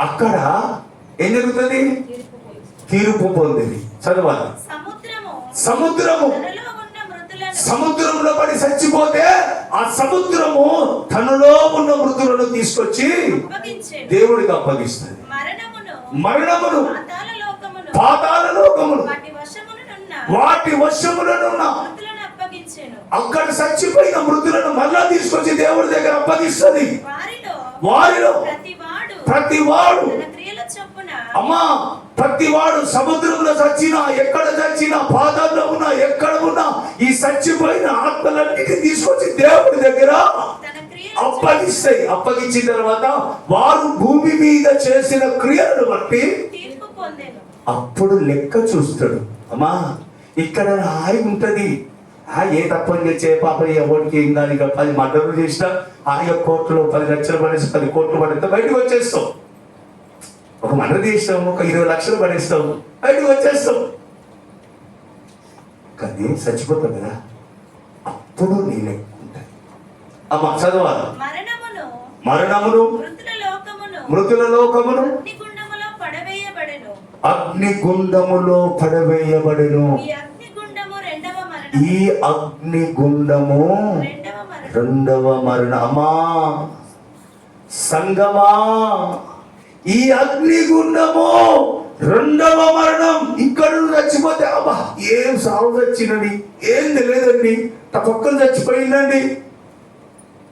అక్కడ ఏం జరుగుతుంది? తీర్పు పొందింది. చదవాలి. సముద్రంలో పడి చచ్చిపోతే ఆ సముద్రము తనలో ఉన్న మృతులను తీసుకొచ్చి దేవుడికి అప్పగిస్తుంది. మరణమును పాతాళ లోకమును వాటి వశములనున్న అక్కడ చచ్చిపోయిన మృతులను మళ్ళా తీసుకొచ్చి దేవుడి దగ్గర అప్పగిస్తుంది. వారిలో ప్రతివాడు అమ్మా, ప్రతివాడు సముద్రంలో చచ్చినా, ఎక్కడ చచ్చినా, పాదాల్లో ఉన్నా, ఎక్కడ ఉన్నా, ఈ చచ్చిపోయిన ఆత్మలన్నిటిని తీసుకొచ్చి దేవుడి దగ్గర అప్పగిస్తాయి. అప్పగించిన తర్వాత వారు భూమి మీద చేసిన క్రియలను బట్టి అప్పుడు లెక్క చూస్తాడు. అమ్మా, ఇక్కడ హాయి ఉంటది. ఏ తప్పని చేసే పాప ఎవరికి ఏం కానీ 10 మర్డర్లు చేసినా కోర్టులో 10 లక్షలు పడేసి 10 కోట్లు పడితే బయటకు వచ్చేస్తావు. ఒక మర్డర్ చేస్తాం, ఒక 20 లక్షలు పడేస్తావు, బయటకు వచ్చేస్తావు. కానీ చచ్చిపోతావు కదా, అప్పుడు నీ లెక్క ఉంటుంది. అమ్మా చదవాలి. మరణమును మృతుల లోకమును అగ్నిగుండములో పడవేయబడెను. ఈ అగ్నిగుండము రెండవ మరణమా. సంగమా, ఈ అగ్నిగుండము రెండవ మరణం. ఇక్కడ చచ్చిపోతే అబ్బా ఏం సాగు చచ్చినది, ఏం తెలియదండి, పక్కన చచ్చిపోయిందండి.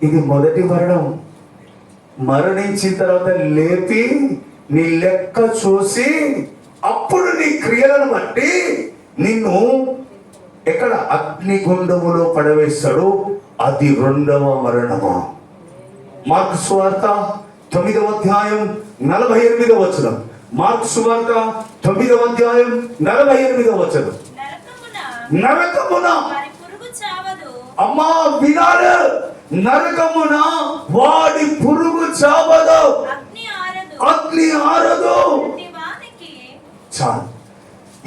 ఇది మొదటి మరణం. మరణించిన తర్వాత లేపి నీ లెక్క చూసి అప్పుడు నీ క్రియలను బట్టి నిన్ను ఎక్కడ అగ్నిగుండములో పడవేస్తాడు. అది రెండవ మరణము. మార్కు సువార్త 9వ అధ్యాయం 48వ వచనం. మార్కు సువార్త 9వ అధ్యాయం 48వ వచనం. నరకమున అమ్మా వినాలి, నరకమున వాడి పురుగు చావదు, అగ్ని ఆరదు. చాలు.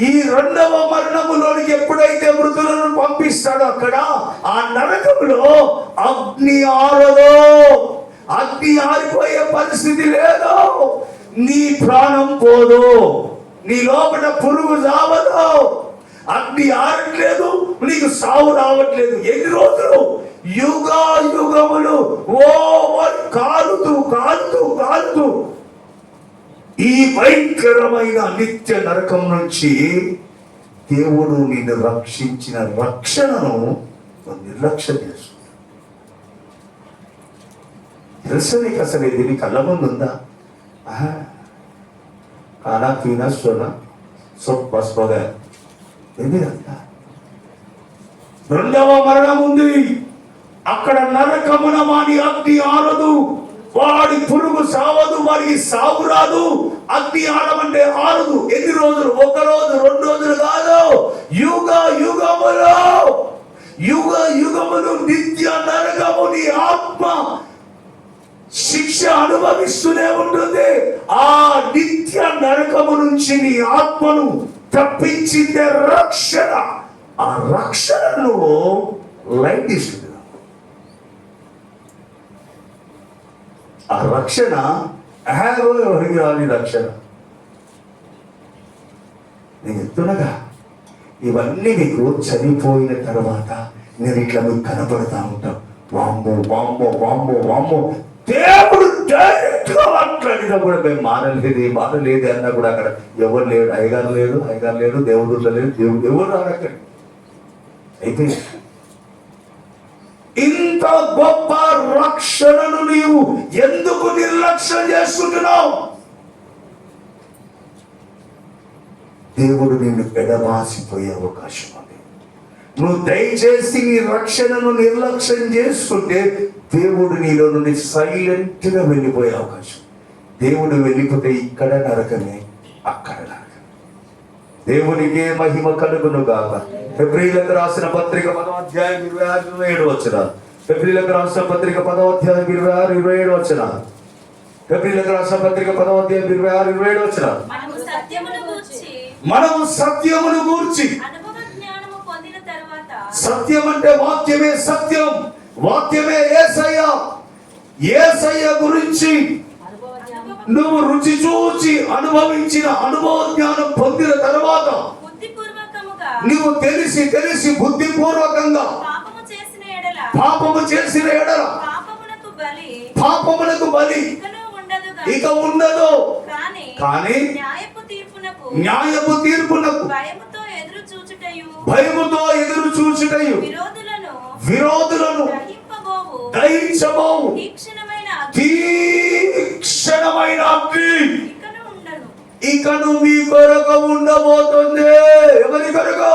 ఈ రెండవ మరణములోనికి ఎప్పుడైతే మృతులను పంపిస్తాడో అక్కడ ఆ నరకములో అగ్ని ఆరదు. అగ్ని ఆరిపోయే పరిస్థితి లేదు. నీ ప్రాణం పోదు, నీ లోపల పురుగు చావదు, అగ్ని ఆరట్లేదు, నీకు సావు రావట్లేదు. ఎన్ని రోజులు? యుగా యుగములు కాలుతూ కాలుతూ కాలుతూ ఈ భయంకరమైన నిత్య నరకం నుంచి దేవుడు నిన్ను రక్షించిన రక్షణను నిర్లక్ష్యం చేస్తుంది. తెలుసు నీకు అసలు ఇది నీ కళ్ళ ముందు ఉందా? खाना पीना सोना सब बस हो गया. రెండవ మరణం ఉంది. అక్కడ నరకమున వాని అగ్ని ఆరదు, వాడి పురుగు సావదు, వాడికి సావు రాదు. అగ్ని ఆరమంటే ఆరదు. ఎన్ని రోజులు? ఒక రోజు, 2 రోజులు కాదు, యుగ యుగములు, యుగ యుగములు నిత్య నరకము. నీ ఆత్మ శిక్ష అనుభవిస్తూనే ఉంటుంది. ఆ నిత్య నరకము నుంచి నీ ఆత్మను తప్పించిందే రక్షణ. ఆ రక్షణను లైట్ ఇస్తుంది. ఆ రక్షణ ఎవరికి రాని రక్షణ. నేను చెప్తున్నాగా, ఇవన్నీ మీకు చనిపోయిన తర్వాత నేను ఇట్లా మీకు కనపడతా ఉంటాం. వామ్మో వామ్మో వామ్మో వామ్మో, దేవుడు డైరెక్ట్ గా మాట్లాడినా కూడా మేము మానలేదు అన్నా కూడా అక్కడ ఎవరు లేడు, అయ్యగారు లేడు, దేవుడు లేదు, దేవుడు ఎవరు రాడు అక్కడ. అయితే ఇంత గొప్ప రక్షణను నీవు ఎందుకు నిర్లక్ష్యం చేస్తున్నావు? దేవుడు నిన్ను ఎడబాసిపోయే అవకాశం ఉంది. నువ్వు దయచేసి నీ రక్షణను నిర్లక్ష్యం చేస్తుంటే దేవుడు నీలో నుండి సైలెంట్ గా వెళ్ళిపోయే అవకాశం. దేవుడు వెళ్ళిపోతే ఇక్కడ నరకమే, అక్కడ నరకమే. దేవునికే మహిమ కలుగును గాక. ఫిబ్రవరికి రాసిన పత్రిక 10వ అధ్యాయం 26-27 వచనాలు. ఫిబ్రవరికి రాసిన పత్రిక 10వ అధ్యాయం 26-27 వచనాలు. ఫిబ్రవరికి రాసిన పత్రిక 10వ అధ్యాయం 26-27 వచనాలు. మనము సత్యమును గూర్చి, సత్యం అంటే వాక్యమే సత్యం, వాక్యమే యేసయ్య. యేసయ్య గురించి నువ్వు రుచి చూచి అనుభవించిన అనుభవ జ్ఞానం పొందిన తర్వాత నువ్వు తెలిసి బుద్ధిపూర్వకంగా పాపము చేసిన ఎడల పాపమునకు బలి ఇక ఉండదు. కానీ న్యాయపు తీర్పునకు భయముతో ఎదురు చూచుటయు విరోధులను దహించబోవు తీక్షణమైన అగ్ని ఇకను మీ కొరకు ఉండబోతుంది. ఎవరి కొరకు?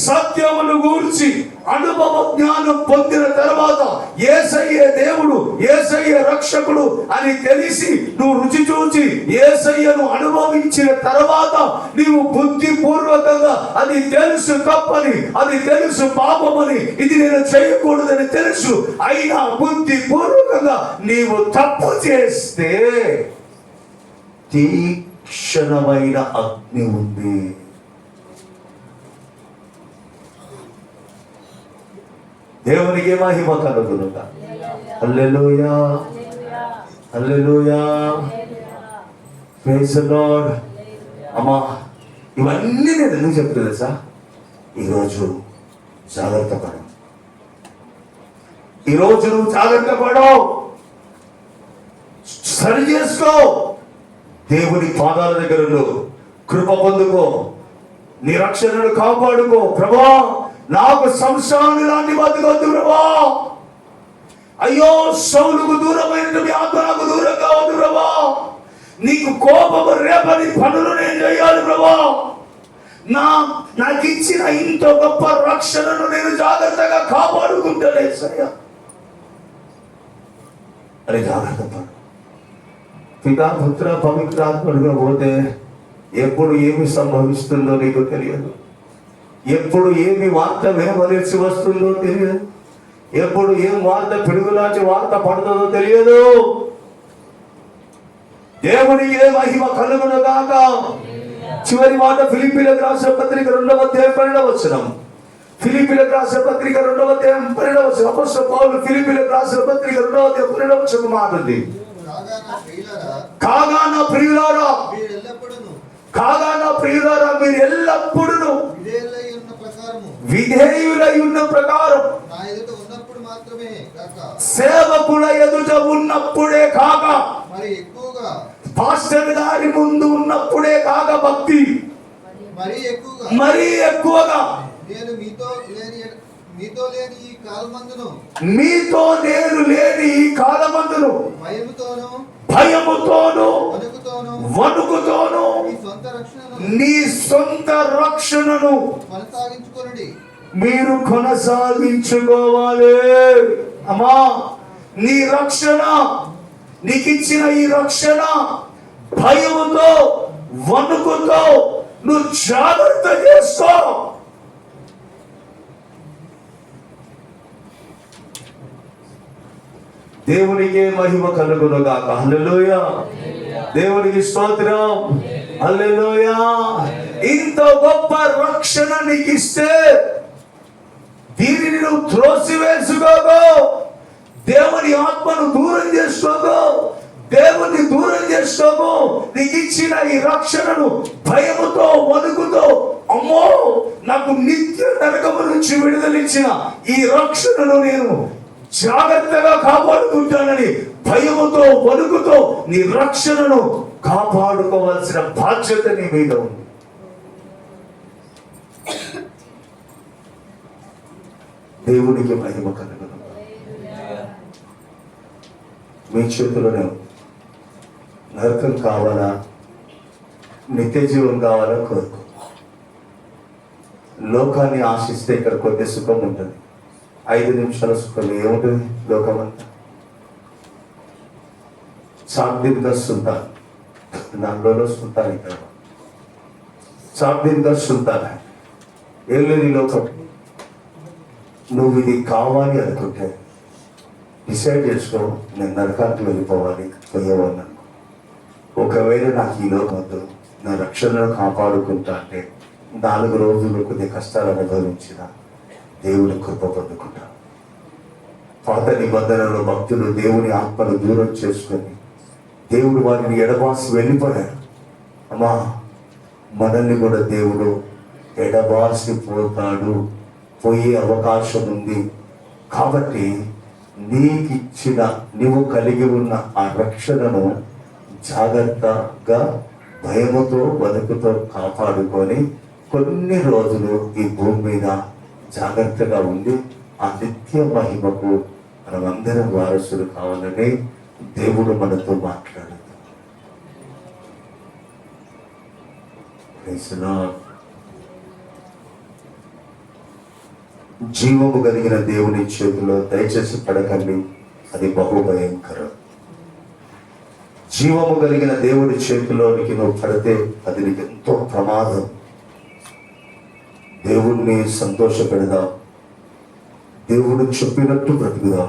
సత్యమును గూర్చి అనుభవ జ్ఞానం పొందిన తర్వాత యేసయ్యే దేవుడు, యేసయ్యే రక్షకుడు అని తెలిసి నువ్వు రుచి చూచి యేసయ్యను అనుభవించిన తర్వాత నీవు బుద్ధిపూర్వకంగా అది తెలుసు తప్పని, అది తెలుసు పాపమని, ఇది నేను చేయకూడదని తెలుసు, అయినా బుద్ధిపూర్వకంగా నీవు తప్పు చేస్తే తీక్షణమైన అగ్ని ఉంది. దేవునికి మహిమ కలుగునుక. హల్లెలూయా, హల్లెలూయా, ప్రైజ్ ది లార్డ్. అమ్మా, ఇవన్నీ నేను ఎందుకు చెప్తున్నా సార్? ఈరోజు జాగ్రత్త పడు, ఈరోజు నువ్వు జాగ్రత్త పడు, సరి చేసుకో, దేవుని పాదాల దగ్గర కృప పొందుకో, నీ రక్షణను కాపాడుకో. ప్రభా, నాకు సంసారాన్ని లాంటి బతుకొద్దు ప్రభా. అయ్యో, సౌలుకు దూరమైన మీ ఆత్మ నాకు దూరంగా వద్దు ప్రభా. నీకు కోపము రేపని పనులు నేను చేయాలి ప్రభా. నాకు ఇచ్చిన ఇంత గొప్ప రక్షణను నేను జాగ్రత్తగా కాపాడుకుంటానే సయ్యా అని జాగ్రత్త పడు. పితా పుత్ర పవిత్రాత్మడుగా పోతే ఎప్పుడు ఏమి సంభవిస్తుందో నీకు తెలియదు. ఎప్పుడు ఏమి వార్త వినవలసి వస్తుందో తెలియదు. ఎప్పుడు ఏం వార్త పిడుగులాంటి వార్త పడుతుందో తెలియదు. దేవునికి ఏ మహిమ కలుగును గాక. చివరి మాట ఫిలిప్పీలకు రాసిన పత్రిక 2వ అధ్యాయం 12వ వచనం. ఫిలిప్పీలకు రాసిన పత్రిక 2వ అధ్యాయం 12వ వచనం. అపోస్తలుడు పౌలు ఫిలిప్పీలకు రాసిన పత్రిక 2వ అధ్యాయం 12వ వచనం మాట ఉంది. కాగా నా ప్రియులారా కాగా నా ప్రియులారా మీరు ఎల్లప్పుడూ విధేయులై ఉన్న ప్రకారం సేవకుల ఎదుట ఉన్నప్పుడే కాక పాస్టర్ గారి ముందు ఉన్నప్పుడే కాక భక్తి మరీ ఎక్కువగా మీతో నేను లేని ఈ కాలమందును భయముతోను వణుకుతోను నీ సొంత రక్షణను మీరు కొనసాగించుకోవాలి. అమ్మా, నీ రక్షణ, నీకిచ్చిన ఈ రక్షణ భయముతో వణుకుతో నువ్వు జాగ్రత్త చేసుకో. దేవునికే మహిమ కలుగును గాక. హల్లెలూయా. దేవునికి స్తోత్రం. హల్లెలూయా. ఇంత గొప్ప రక్షణ నీకు ఇస్తే దీనిని నువ్వు త్రోసివేసుకోకు. దేవుని ఆత్మను దూరం చేసుకోకు. దేవుని దూరం చేసుకోకు. నీకు ఇచ్చిన ఈ రక్షణను భయముతో వణుకుతో, అమ్మో నాకు నిత్య నరకము నుంచి విడుదలిచ్చిన ఈ రక్షణను నేను జాగ్రత్తగా కాపాడుకుంటానని భయముతో వణుకుతో నీ రక్షణను కాపాడుకోవాల్సిన బాధ్యత నీ మీద ఉంది. దేవునికి మహిమ కలుగును. మీ చేతిలోనే ఉంది. నరకం కావాలా, నిత్య జీవం కావాలా కోరుకో. లోకాన్ని ఆశిస్తే ఇక్కడ కొద్ది సుఖం ఉంటుంది. 5 నిమిషాల సుఖం ఏముంటుంది లోకమంతా. 7 दिन का सुल्तान, नांगलोलो सुल्तान ఇక్కడ 7 दिन का सुल्तान है. ఏం లేదు ఈ లోకం. నువ్వు ఇది కావాలి అనుకుంటే డిసైడ్ చేసుకో, నేను నరకానికి వెళ్ళిపోవాలి పోయేవాడిని. ఒకవేళ నాకు ఈ లోకం వద్దు, నా రక్షణను కాపాడుకుంటా అంటే 4 రోజులు కొద్ది కష్టాలు అనుభవించిన దేవుని కృప పొందుకుంటా. పాత నిబంధనలో భక్తులు దేవుని ఆత్మను దూరం చేసుకొని దేవుడు వారిని ఎడబాసి వెళ్ళిపోయాడు. అమ్మా, మనల్ని కూడా దేవుడు ఎడబాసి పోతాడు, పోయే అవకాశం ఉంది. కాబట్టి నీకిచ్చిన, నీవు కలిగి ఉన్న ఆ రక్షణను జాగ్రత్తగా భయముతో వణుకుతో కాపాడుకొని కొన్ని రోజులు ఈ భూమి మీద జాగ్రత్తగా ఉండి ఆ నిత్య మహిమకు మనమందరం వారసులు కావాలని దేవుడు మనతో మాట్లాడుతాడు. జీవము కలిగిన దేవుని చేతిలో దయచేసి పడకండి, అది బహుభయంకరం. జీవము కలిగిన దేవుడి చేతిలోనికి నువ్వు పడితే అది నీకు ఎంతో ప్రమాదం. దేవుణ్ణి సంతోషపెడదాం, దేవుడు చెప్పినట్టు బ్రతుకుదాం.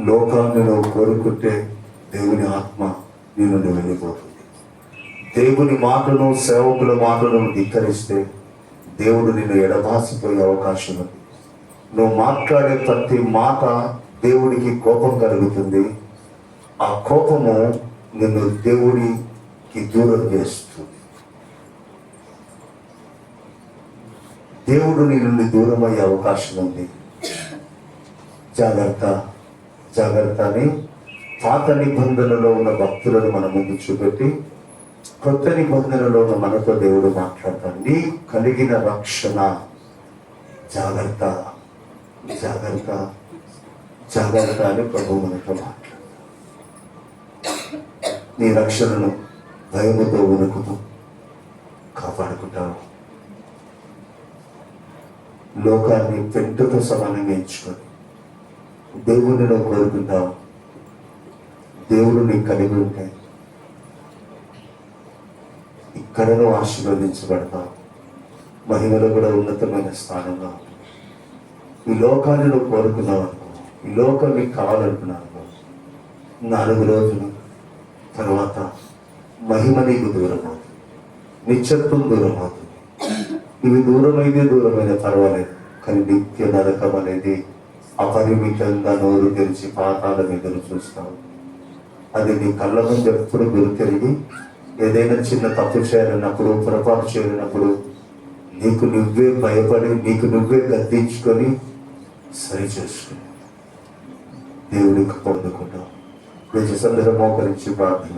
లోకాన్ని నువ్వు కోరుకుంటే దేవుని ఆత్మ నీ నుండి వెళ్ళిపోతుంది. దేవుని మాటను, సేవకుల మాటను ధిక్కరిస్తే దేవుడు నిన్ను ఎడబాసిపోయే అవకాశం ఉంది. నువ్వు మాట్లాడే ప్రతి మాట దేవుడికి కోపం కలుగుతుంది. ఆ కోపము నిన్ను దేవుడికి దూరం చేస్తుంది. దేవుడు నీ నుండి దూరం అయ్యే అవకాశం ఉంది. జాగ్రత్త, జాగ్రత్త అని పాత నిబంధనలో ఉన్న భక్తులను మన ముందు చూపెట్టి కొత్త నిబంధనలో ఉన్న మనతో దేవుడు మాట్లాడతాడు. నీ కలిగిన రక్షణ జాగ్రత్త, జాగ్రత్త, జాగ్రత్త అని ప్రభు మనతో మాట్లాడతాడు. నీ రక్షణను భయముతో వణుకుతూ కాపాడుకుంటావు. లోకాన్ని పెంటతో సమానంగా ఎంచుకొని దేవుడిని నువ్వు కోరుకుంటావు. దేవుడు నీకు కలిగి ఉంటే ఇక్కడ నువ్వు ఆశీర్వదించబడతావు. మహిమలో కూడా ఉన్నతమైన స్థానంలో ఈ లోకాన్ని నువ్వు కోరుకున్నావు అనుకో, ఈ లోకం నీకు కావాలనుకున్నావు అనుకో, 4 రోజులు తర్వాత మహిమ నీకు దూరం అవుతుంది, నిత్యత్వం దూరం అవుతుంది. ఇవి దూరమైన పర్వాలేదు, కానీ నిత్య నరకం అనేది అపరిమితంగా నోరు తెరిచి పాతాళం ఎదురు చూస్తాం. అది నీ కళ్ళ ముందు ఎప్పుడు గురి తిరిగి ఏదైనా చిన్న తప్పు చేయాలన్నప్పుడు, పొరపాటు చేయాలన్నప్పుడు నీకు నువ్వే భయపడి, నీకు నువ్వే గద్దించుకొని సరి చేసుకుని దేవుడికి పొందుకుంటాం. సందర్భం మోకరించి ప్రార్థన